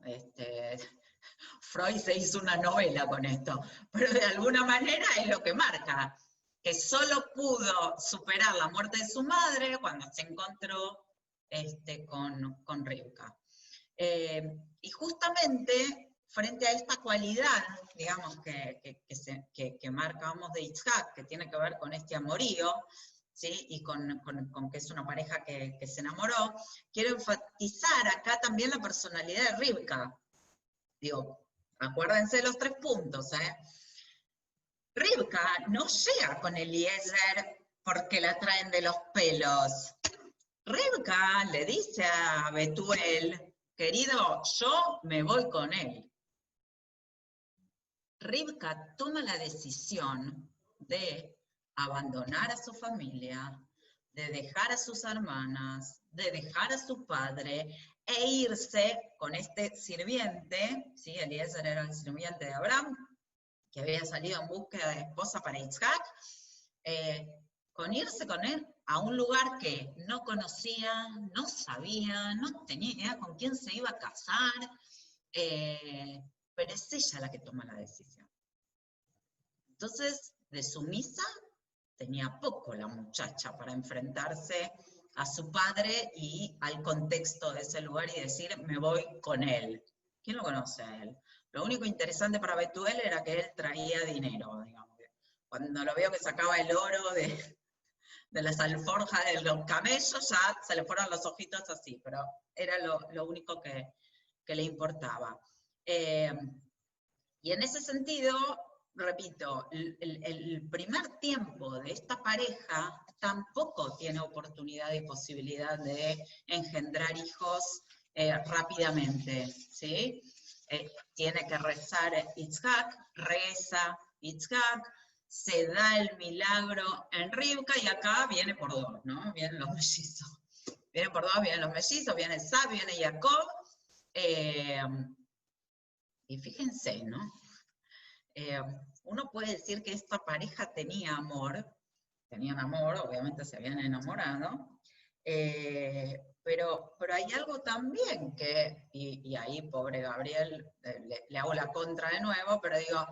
Freud se hizo una novela con esto, pero de alguna manera es lo que marca, que solo pudo superar la muerte de su madre cuando se encontró con Rivka. Y justamente frente a esta cualidad, digamos, que marcamos de Yitzhak, que tiene que ver con este amorío, ¿sí?, y con que es una pareja que se enamoró, quiero enfatizar acá también la personalidad de Rivka. Digo, acuérdense de los 3 puntos, ¿eh? Rivka no llega con Eliezer porque la traen de los pelos. Rivka le dice a Betuel, querido, yo me voy con él. Rivka toma la decisión de abandonar a su familia, de dejar a sus hermanas, de dejar a su padre e irse con este sirviente, ¿sí? Eliezer era el sirviente de Abraham, que había salido en búsqueda de esposa para Yitzhak, con irse con él a un lugar que no conocía, no sabía, no tenía idea con quién se iba a casar, pero es ella la que toma la decisión. Entonces, de sumisa, tenía poco la muchacha para enfrentarse a su padre y al contexto de ese lugar y decir, me voy con él. ¿Quién lo conoce a él? Lo único interesante para Betuel era que él traía dinero, digamos. Cuando lo veo que sacaba el oro de las alforjas de los camellos, ya se le fueron los ojitos así, pero era lo único que le importaba. Y en ese sentido, repito, el primer tiempo de esta pareja tampoco tiene oportunidad y posibilidad de engendrar hijos rápidamente, ¿sí? Tiene que rezar Yitzhak, reza Yitzhak, se da el milagro en Rivka y acá viene por 2, ¿no? Vienen los mellizos. Vienen por 2, vienen los mellizos, viene Sab, viene Jacob. Y fíjense, ¿no? Uno puede decir que esta pareja tenían amor, obviamente se habían enamorado, pero hay algo también que, y ahí pobre Gabriel, le hago la contra de nuevo, pero digo,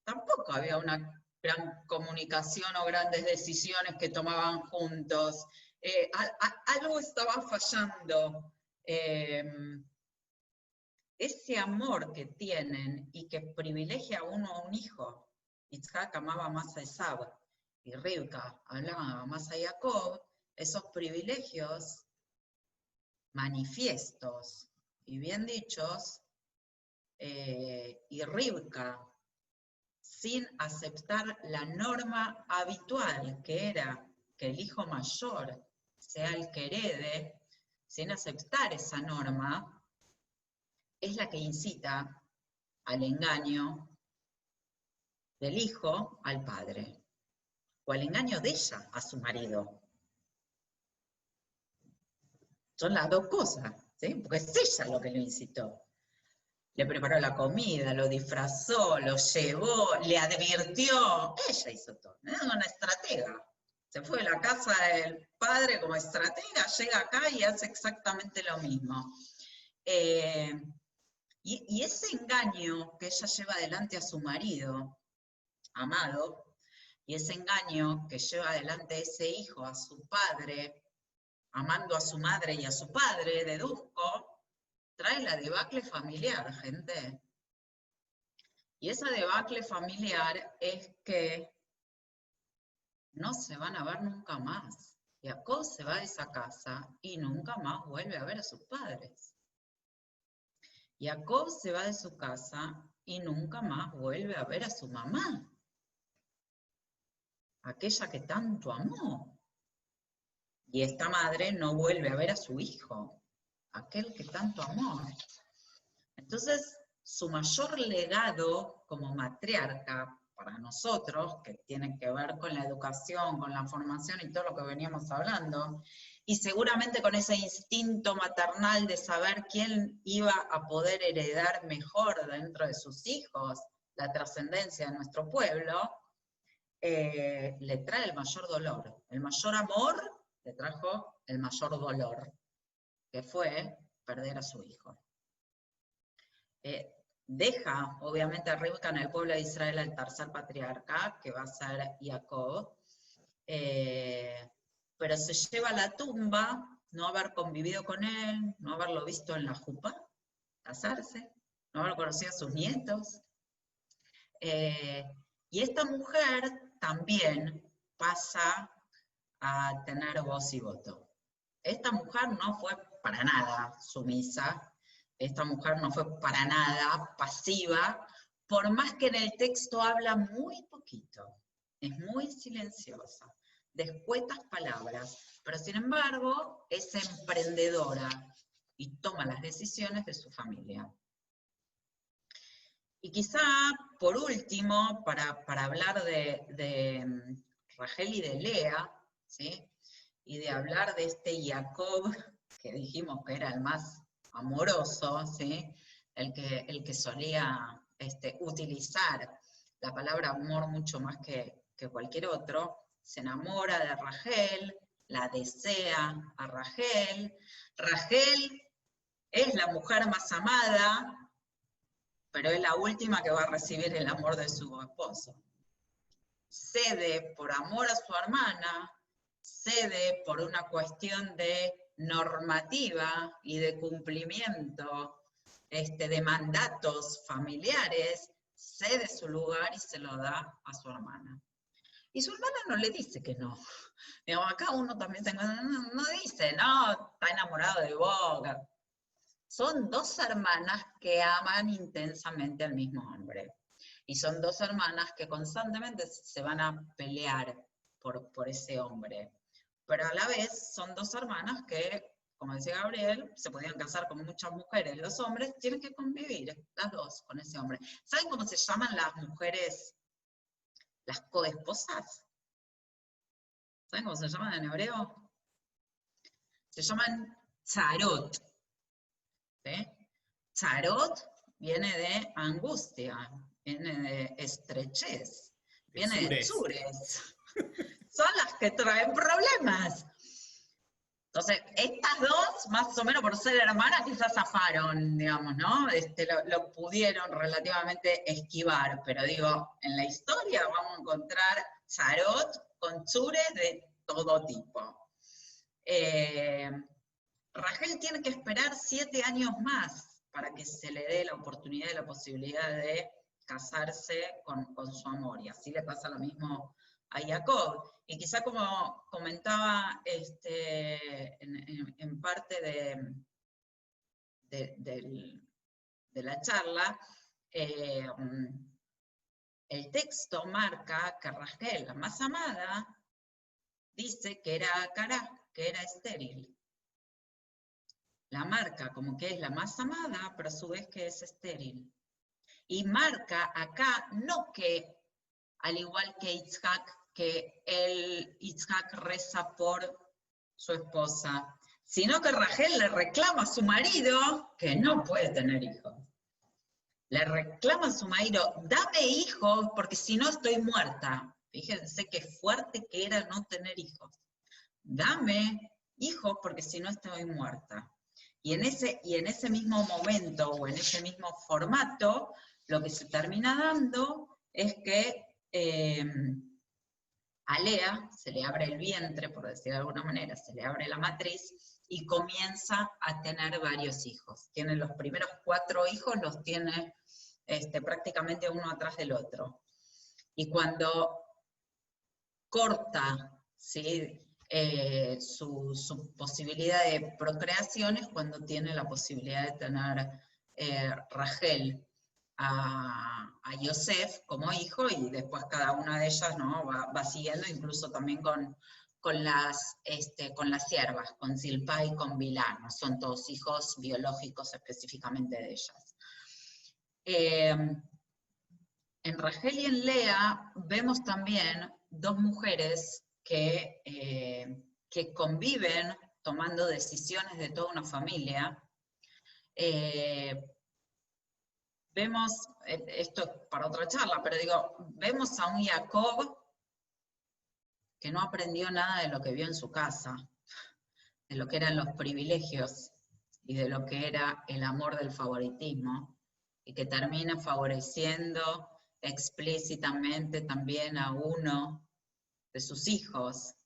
tampoco había una gran comunicación o grandes decisiones que tomaban juntos. Algo estaba fallando. Ese amor que tienen y que privilegia a uno a un hijo. Yitzhak amaba más a Esab y Rivka amaba más a Jacob. Esos privilegios manifiestos y bien dichos, y Rivka, sin aceptar la norma habitual, que era que el hijo mayor sea el que herede, sin aceptar esa norma, es la que incita al engaño del hijo al padre, o al engaño de ella a su marido. Son las 2 cosas, ¿sí? Porque es ella lo que lo incitó. le preparó la comida, lo disfrazó, lo llevó, le advirtió. Ella hizo todo, era una estratega. Se fue de la casa del padre como estratega, llega acá y hace exactamente lo mismo. Y ese engaño que ella lleva adelante a su marido, amado, y ese engaño que lleva adelante ese hijo a su padre, amando a su madre y a su padre, deduzco, trae la debacle familiar, gente. Y esa debacle familiar es que no se van a ver nunca más. Jacob se va de esa casa y nunca más vuelve a ver a sus padres. Jacob se va de su casa y nunca más vuelve a ver a su mamá, aquella que tanto amó. Y esta madre no vuelve a ver a su hijo, aquel que tanto amó. Entonces, su mayor legado como matriarca para nosotros, que tiene que ver con la educación, con la formación y todo lo que veníamos hablando, y seguramente con ese instinto maternal de saber quién iba a poder heredar mejor dentro de sus hijos la trascendencia de nuestro pueblo, le trae el mayor dolor. El mayor amor le trajo el mayor dolor, que fue perder a su hijo. Deja, obviamente, a Rivka en el pueblo de Israel al tercer patriarca, que va a ser Jacob, pero se lleva a la tumba no haber convivido con él, no haberlo visto en la jupa, casarse, no haber conocido a sus nietos. Y esta mujer también pasa a tener voz y voto. Esta mujer no fue para nada sumisa, esta mujer no fue para nada pasiva, por más que en el texto habla muy poquito, es muy silenciosa, de escuetas palabras, pero sin embargo es emprendedora y toma las decisiones de su familia. Y quizá, por último, para hablar de Rachel y de Lea, ¿sí? Y de hablar de este Jacob, que dijimos que era el más amoroso, ¿sí? el que solía utilizar la palabra amor mucho más que cualquier otro, se enamora de Rachel, la desea a Rachel. Rachel es la mujer más amada, pero es la última que va a recibir el amor de su esposo. Cede por amor a su hermana, cede por una cuestión de normativa y de cumplimiento de mandatos familiares, cede su lugar y se lo da a su hermana. Y su hermana no le dice que no. Digamos, acá uno también no dice, no, está enamorado de vos. Son dos hermanas que aman intensamente al mismo hombre. Y son dos hermanas que constantemente se van a pelear por ese hombre. Pero a la vez son dos hermanas que, como decía Gabriel, se podían casar con muchas mujeres. Los hombres tienen que convivir, las dos, con ese hombre. ¿Saben cómo se llaman las mujeres, las coesposas? ¿Saben cómo se llaman en hebreo? Se llaman tzarot. ¿Sí? Tzarot viene de angustia, viene de estrechez, viene de tzures. Son las que traen problemas. Entonces, estas dos, más o menos por ser hermanas, quizás zafaron, digamos, ¿no? Lo pudieron relativamente esquivar, pero digo, en la historia vamos a encontrar tzarot con tzures de todo tipo. Rachel tiene que esperar 7 años más para que se le dé la oportunidad y la posibilidad de casarse con su amor, y así le pasa lo mismo a Jacob. Y quizá como comentaba en parte de la charla, el texto marca que Rachel, la más amada, dice que era Acará, que era estéril. La marca como que es la más amada, pero a su vez que es estéril. Y marca acá no que, al igual que Yitzhak, que Yitzhak reza por su esposa, sino que Rachel le reclama a su marido que no puede tener hijos. Le reclama a su marido, dame hijos porque si no estoy muerta. Fíjense qué fuerte que era no tener hijos. Dame hijos porque si no estoy muerta. Y en ese mismo momento o en ese mismo formato, lo que se termina dando es que a Lea se le abre el vientre, por decir de alguna manera, se le abre la matriz y comienza a tener varios hijos. Tiene los primeros 4 hijos, los tiene prácticamente uno atrás del otro. Y cuando corta, ¿sí?, su posibilidad de procreación es cuando tiene la posibilidad de tener Rachel a Yosef como hijo, y después cada una de ellas, ¿no?, va siguiendo, incluso también con las siervas, con Zilpá y con Bilá, ¿no? Son todos hijos biológicos específicamente de ellas. En Rachel y en Lea vemos también 2 mujeres que conviven tomando decisiones de toda una familia. Vemos, esto es para otra charla, pero digo, vemos a un Jacob que no aprendió nada de lo que vio en su casa, de lo que eran los privilegios y de lo que era el amor del favoritismo, y que termina favoreciendo explícitamente también a uno de sus hijos,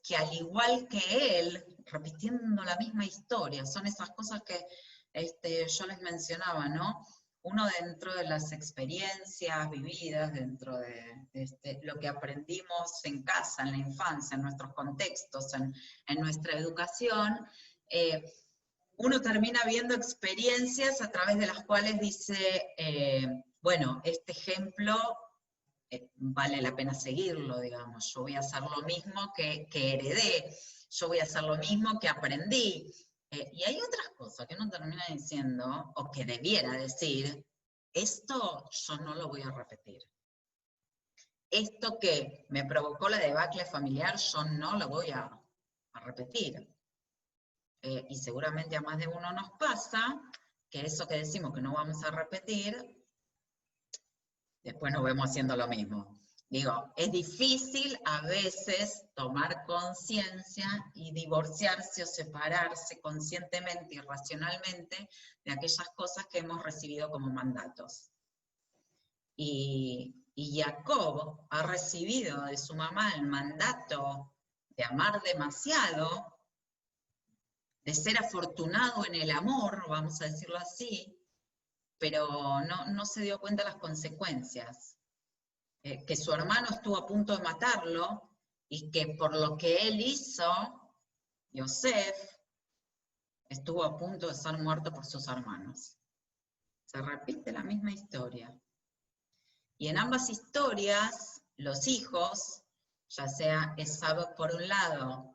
que al igual que él, repitiendo la misma historia, son esas cosas que yo les mencionaba, ¿no? Uno dentro de las experiencias vividas, dentro de lo que aprendimos en casa, en la infancia, en nuestros contextos, en nuestra educación, uno termina viendo experiencias a través de las cuales dice, bueno, este ejemplo vale la pena seguirlo, digamos, yo voy a hacer lo mismo que heredé, yo voy a hacer lo mismo que aprendí. Y hay otras cosas que uno termina diciendo, o que debiera decir, esto yo no lo voy a repetir. Esto que me provocó la debacle familiar, yo no lo voy a repetir. Y seguramente a más de uno nos pasa que eso que decimos que no vamos a repetir, después nos vemos haciendo lo mismo. Digo, es difícil a veces tomar conciencia y divorciarse o separarse conscientemente y racionalmente de aquellas cosas que hemos recibido como mandatos. Y Jacob ha recibido de su mamá el mandato de amar demasiado, de ser afortunado en el amor, vamos a decirlo así, pero no se dio cuenta de las consecuencias. Que su hermano estuvo a punto de matarlo, y que por lo que él hizo, Yosef estuvo a punto de ser muerto por sus hermanos. Se repite la misma historia. Y en ambas historias, los hijos, ya sea Esab por un lado,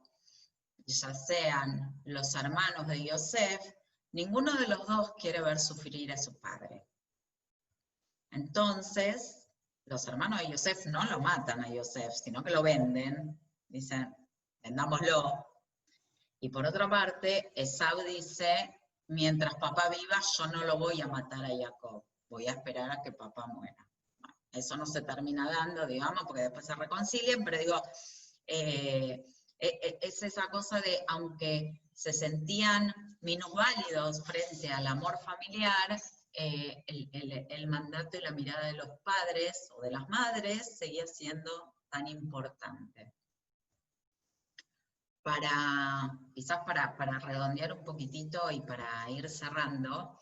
ya sean los hermanos de Yosef, ninguno de los dos quiere ver sufrir a su padre. Entonces, los hermanos de Yosef no lo matan a Yosef, sino que lo venden, dicen, vendámoslo. Y por otra parte, Esab dice, mientras papá viva, yo no lo voy a matar a Jacob, voy a esperar a que papá muera. Bueno, eso no se termina dando, digamos, porque después se reconcilian, pero digo, es esa cosa de, aunque se sentían minusválidos frente al amor familiar, el mandato y la mirada de los padres o de las madres seguía siendo tan importante. Quizás para redondear un poquitito y para ir cerrando,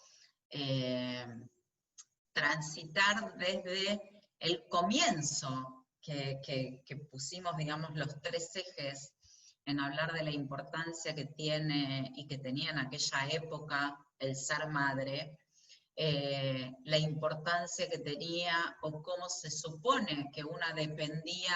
transitar desde el comienzo que pusimos, digamos, los 3 ejes en hablar de la importancia que tiene y que tenía en aquella época el ser madre, la importancia que tenía o cómo se supone que una dependía,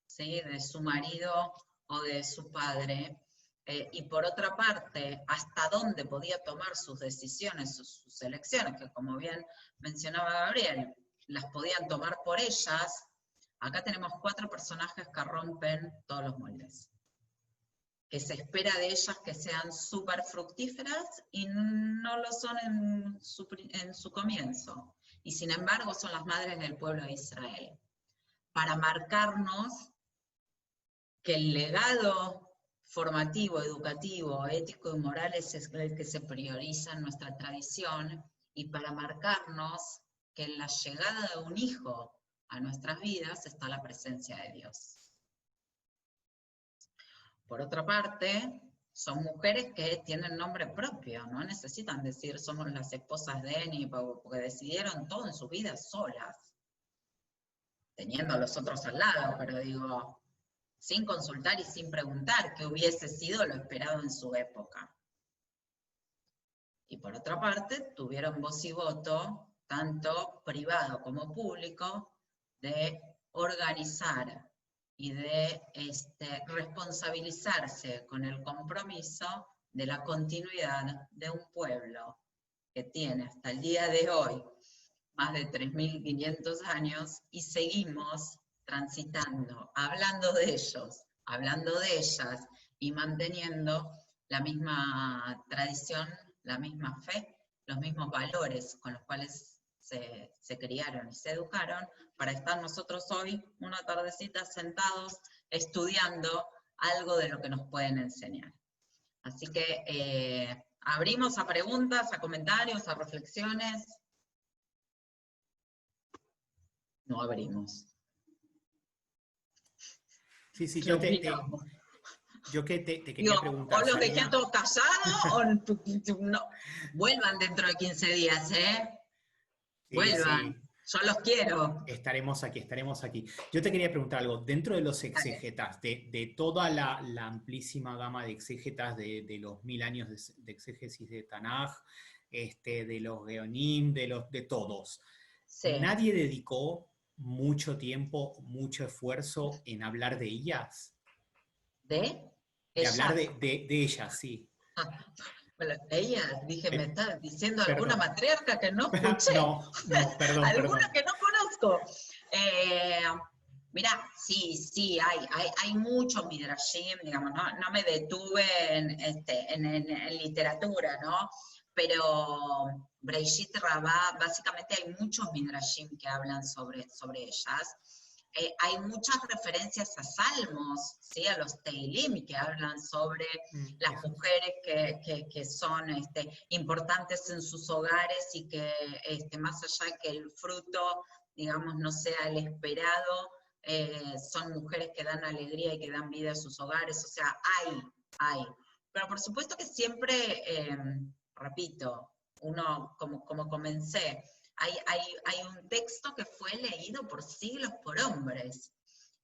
¿sí?, de su marido o de su padre, y por otra parte, hasta dónde podía tomar sus decisiones, sus elecciones, que como bien mencionaba Gabriel, las podían tomar por ellas. Acá tenemos 4 personajes que rompen todos los moldes, que se espera de ellas que sean súper fructíferas y no lo son en su comienzo. Y sin embargo son las madres del pueblo de Israel. Para marcarnos que el legado formativo, educativo, ético y moral es el que se prioriza en nuestra tradición, y para marcarnos que en la llegada de un hijo a nuestras vidas está la presencia de Dios. Por otra parte, son mujeres que tienen nombre propio, no necesitan decir somos las esposas de Eni, porque decidieron todo en su vida solas, teniendo a los otros al lado, pero digo, sin consultar y sin preguntar qué hubiese sido lo esperado en su época. Y por otra parte, tuvieron voz y voto, tanto privado como público, de organizar y de responsabilizarse con el compromiso de la continuidad de un pueblo que tiene hasta el día de hoy más de 3.500 años, y seguimos transitando, hablando de ellos, hablando de ellas, y manteniendo la misma tradición, la misma fe, los mismos valores con los cuales se criaron y se educaron, para estar nosotros hoy, una tardecita, sentados, estudiando algo de lo que nos pueden enseñar. Así que abrimos a preguntas, a comentarios, a reflexiones. No abrimos. Sí, yo que te quería preguntar. O los dejé todos callados, o no. Vuelvan dentro de 15 días, ¿eh? Sí, vuelvan. Sí. Yo los quiero. Estaremos aquí. Yo te quería preguntar algo. Dentro de los exégetas, de toda la amplísima gama de exégetas de los 1000 años de exégesis de Tanaj, de los Geonim, de todos, Sí. ¿nadie dedicó mucho tiempo, mucho esfuerzo en hablar de ellas? ¿De? De hablar de ellas, sí. Bueno, ella, dije, me está diciendo Perdón. alguna matriarca que no escuché. No, perdón. Alguna que no conozco. Mirá, sí, hay muchos midrashim, digamos, no me detuve en literatura, ¿no? Pero Breishit Rabbah, básicamente hay muchos midrashim que hablan sobre ellas. Hay muchas referencias a salmos, ¿sí? A los Teilim, que hablan sobre las mujeres que son importantes en sus hogares y que más allá que el fruto, digamos, no sea el esperado, son mujeres que dan alegría y que dan vida a sus hogares. O sea, hay. Pero por supuesto que siempre, repito, uno, como comencé, hay un texto que fue leído por siglos por hombres.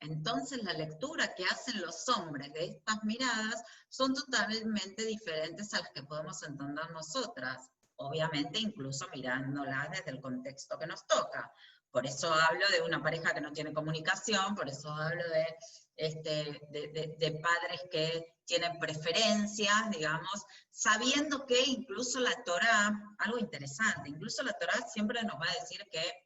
Entonces la lectura que hacen los hombres de estas miradas son totalmente diferentes a las que podemos entender nosotras, obviamente incluso mirándolas desde el contexto que nos toca. Por eso hablo de una pareja que no tiene comunicación, por eso hablo de padres que tienen preferencias, digamos, sabiendo que incluso la Torá, algo interesante, incluso la Torá siempre nos va a decir que,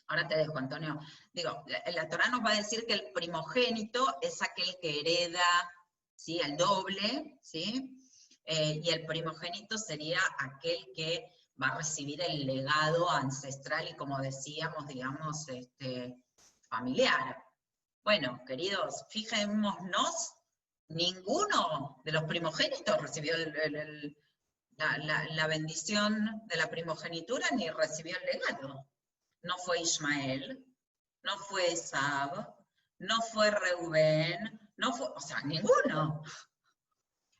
ahora te dejo, Antonio, digo, la Torá nos va a decir que el primogénito es aquel que hereda, ¿sí?, el doble, ¿sí? Y el primogénito sería aquel que va a recibir el legado ancestral y, como decíamos, digamos, familiar. Bueno, queridos, fijémonos, ninguno de los primogénitos recibió la bendición de la primogenitura ni recibió el legado. No fue Ismael, no fue Esab, no fue Reubén, no fue, o sea, ninguno.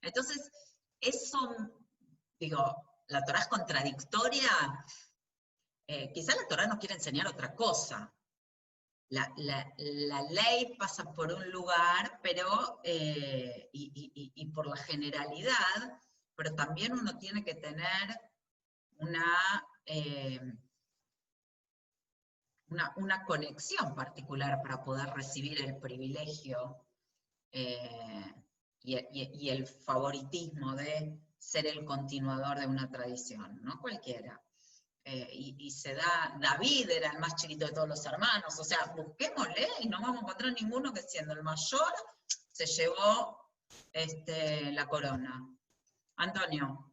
Entonces, eso, digo, la Torá es contradictoria. Quizá la Torá nos quiere enseñar otra cosa. La ley pasa por un lugar, pero y por la generalidad, pero también uno tiene que tener una conexión particular para poder recibir el privilegio y el favoritismo de ser el continuador de una tradición, no cualquiera. Y se da, David era el más chiquito de todos los hermanos, o sea, busquémosle y no vamos a encontrar ninguno que siendo el mayor se llevó la corona. Antonio.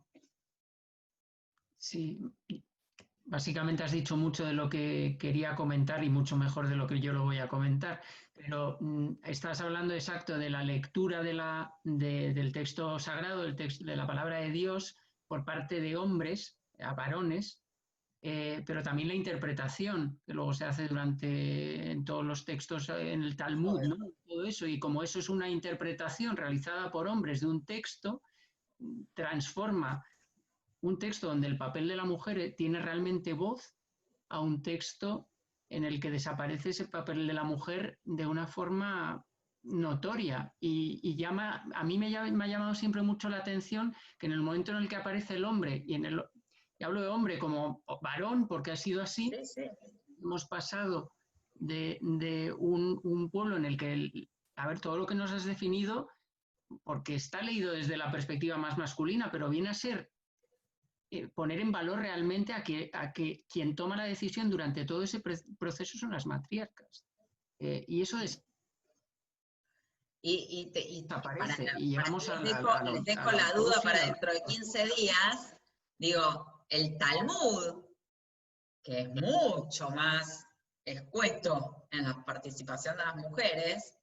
Sí, básicamente has dicho mucho de lo que quería comentar y mucho mejor de lo que yo lo voy a comentar, pero estás hablando exacto de la lectura del texto sagrado, de la palabra de Dios por parte de hombres, a varones, pero también la interpretación que luego se hace en todos los textos en el Talmud, ¿no? Todo eso, y como eso es una interpretación realizada por hombres de un texto, transforma un texto donde el papel de la mujer tiene realmente voz a un texto en el que desaparece ese papel de la mujer de una forma notoria. Y a mí me ha llamado siempre mucho la atención que en el momento en el que aparece el hombre, y hablo de hombre como varón porque ha sido así, Sí. hemos pasado de un pueblo en el que, a ver, todo lo que nos has definido, porque está leído desde la perspectiva más masculina, pero viene a ser poner en valor realmente a que quien toma la decisión durante todo ese proceso son las matriarcas. Y eso desaparece. Y llegamos les dejo la duda para dentro de 15 días. Digo, el Talmud, que es mucho más escueto en la participación de las mujeres,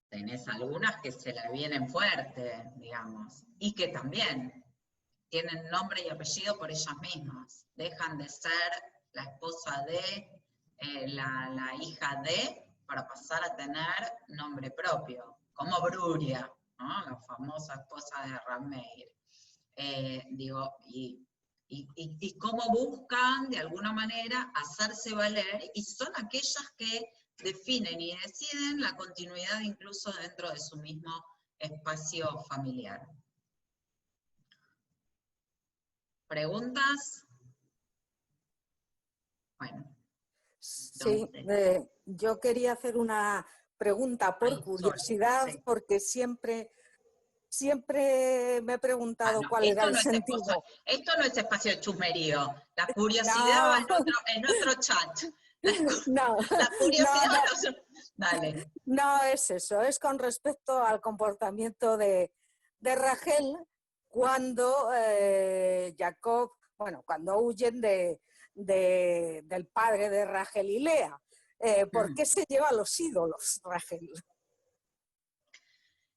tenés algunas que se la vienen fuerte, digamos, y que también tienen nombre y apellido por ellas mismas. Dejan de ser la esposa de, la hija de, para pasar a tener nombre propio, como Bruria, ¿no? La famosa esposa de Rameir. Y cómo buscan, de alguna manera, hacerse valer, y son aquellas que definen y deciden la continuidad incluso dentro de su mismo espacio familiar. ¿Preguntas? Bueno. Sí, yo quería hacer una pregunta por curiosidad, sí. Porque siempre me he preguntado cuál era el sentido. Esto no es espacio de chusmerío. La curiosidad va en otro chat. La curiosidad Dale. No es eso, es con respecto al comportamiento de Rachel cuando Jacob, cuando huyen del padre de Rachel y Lea. ¿Por qué se lleva a los ídolos, Rachel?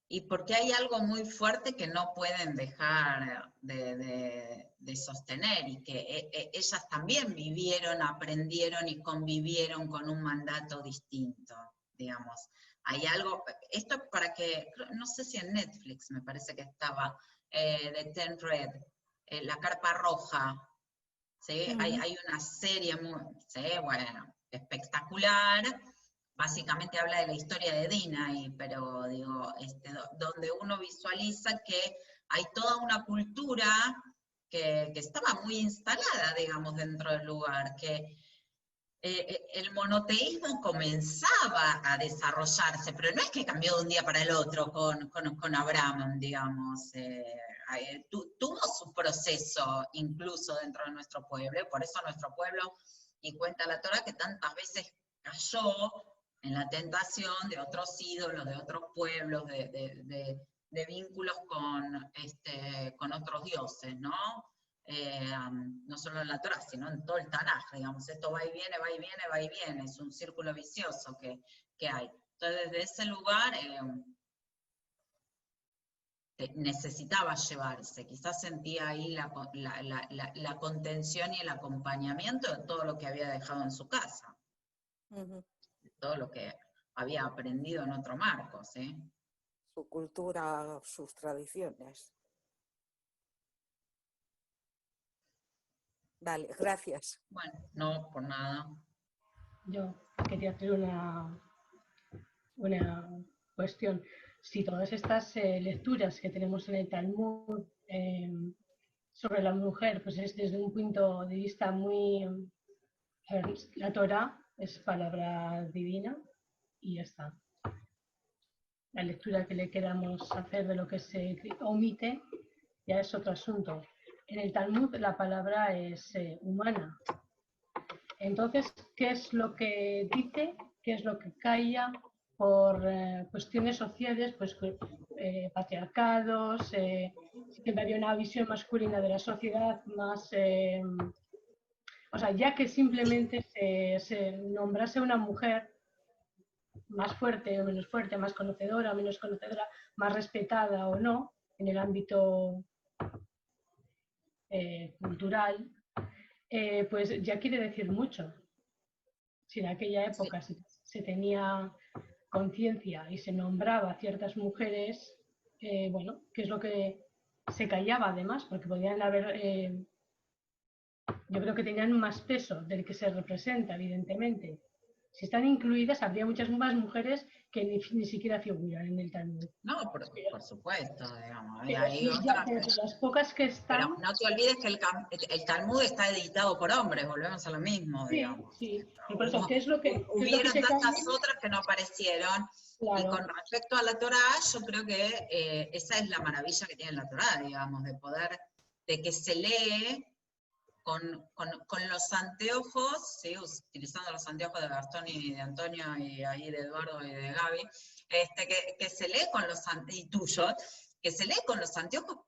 Y porque hay algo muy fuerte que no pueden dejar de sostener, y que ellas también vivieron, aprendieron y convivieron con un mandato distinto, digamos. Hay algo, esto para que, no sé si en Netflix me parece que estaba, de Ten Red, La Carpa Roja, ¿sí? Hay una serie muy, ¿sí? Espectacular. Básicamente habla de la historia de Dina, pero digo, donde uno visualiza que hay toda una cultura que estaba muy instalada, digamos, dentro del lugar, que el monoteísmo comenzaba a desarrollarse, pero no es que cambió de un día para el otro con Abraham, digamos. Tuvo su proceso incluso dentro de nuestro pueblo, por eso nuestro pueblo, y cuenta la Torá, que tantas veces cayó en la tentación de otros ídolos, de otros pueblos, de vínculos con otros dioses, ¿no? No solo en la Torá, sino en todo el Tanaj, digamos, esto va y viene, va y viene, va y viene, es un círculo vicioso que hay. Entonces, desde ese lugar necesitaba llevarse, quizás sentía ahí la contención y el acompañamiento de todo lo que había dejado en su casa. Todo lo que había aprendido en otro marco, ¿sí? Su cultura, sus tradiciones. Vale, gracias. Bueno, no, por nada. Yo quería hacer una cuestión. Si todas estas lecturas que tenemos en el Talmud sobre la mujer, pues es desde un punto de vista muy... la Torá es palabra divina y ya está. La lectura que le queramos hacer de lo que se omite ya es otro asunto. En el Talmud la palabra es humana. Entonces, ¿qué es lo que dice? ¿Qué es lo que calla? por cuestiones sociales, pues patriarcados, siempre había una visión masculina de la sociedad más, o sea, ya que simplemente se nombrase una mujer más fuerte o menos fuerte, más conocedora o menos conocedora, más respetada o no, en el ámbito cultural, pues ya quiere decir mucho. Si en aquella época se tenía conciencia y se nombraba a ciertas mujeres, bueno, que es lo que se callaba además, porque podían haber, yo creo que tenían más peso del que se representa, evidentemente. Si están incluidas, habría muchas más mujeres que ni siquiera figuran en el Talmud. No, por supuesto, digamos. Pero las pocas que están... Pero no te olvides que el Talmud está editado por hombres, volvemos a lo mismo, digamos. Sí, y por eso, ¿qué es lo que hubieron tantas otras que no aparecieron. Claro. Y con respecto a la Torá, yo creo que esa es la maravilla que tiene la Torá, digamos, de que se lee con los anteojos, ¿sí? Utilizando los anteojos de Gastón y de Antonio y ahí de Eduardo y de Gaby, que se lee con los y tuyos, que se lee con los anteojos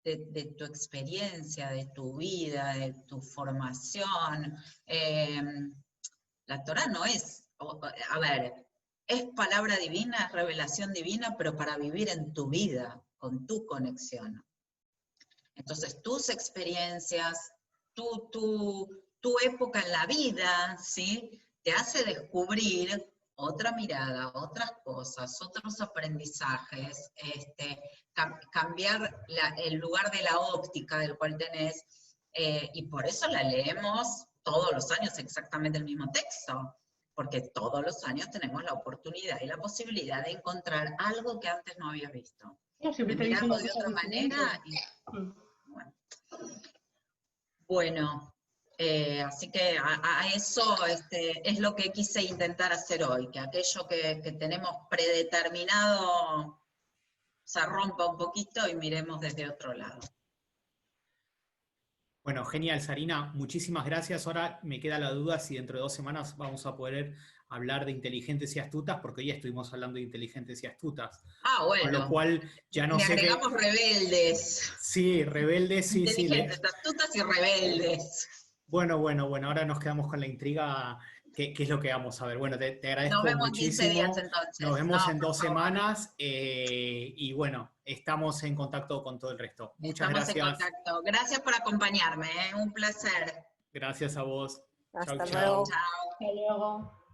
de tu experiencia, de tu vida, de tu formación. La Torá no es, a ver, es palabra divina, es revelación divina, pero para vivir en tu vida, con tu conexión. Entonces, tus experiencias, tu época en la vida, ¿sí? Te hace descubrir otra mirada, otras cosas, otros aprendizajes, cambiar el lugar de la óptica del cual tenés, y por eso la leemos todos los años exactamente el mismo texto, porque todos los años tenemos la oportunidad y la posibilidad de encontrar algo que antes no habías visto. No, siempre te mirarlo de otra manera. Bueno, así que a eso es lo que quise intentar hacer hoy, que aquello que tenemos predeterminado se rompa un poquito y miremos desde otro lado. Bueno, genial, Sarina, muchísimas gracias. Ahora me queda la duda si dentro de 2 semanas vamos a poder hablar de inteligentes y astutas, porque hoy estuvimos hablando de inteligentes y astutas. Ah, bueno. Con lo cual ya no sé qué... agregamos rebeldes. Sí, rebeldes, sí, sí. Inteligentes, astutas y rebeldes. Bueno, ahora nos quedamos con la intriga, ¿qué es lo que vamos a ver? Bueno, te agradezco muchísimo. Nos vemos en 15 días entonces. Nos vemos en 2 semanas, y bueno, estamos en contacto con todo el resto. Muchas gracias. Estamos en contacto. Gracias por acompañarme, un placer. Gracias a vos. Hasta luego. Chao. Hasta luego.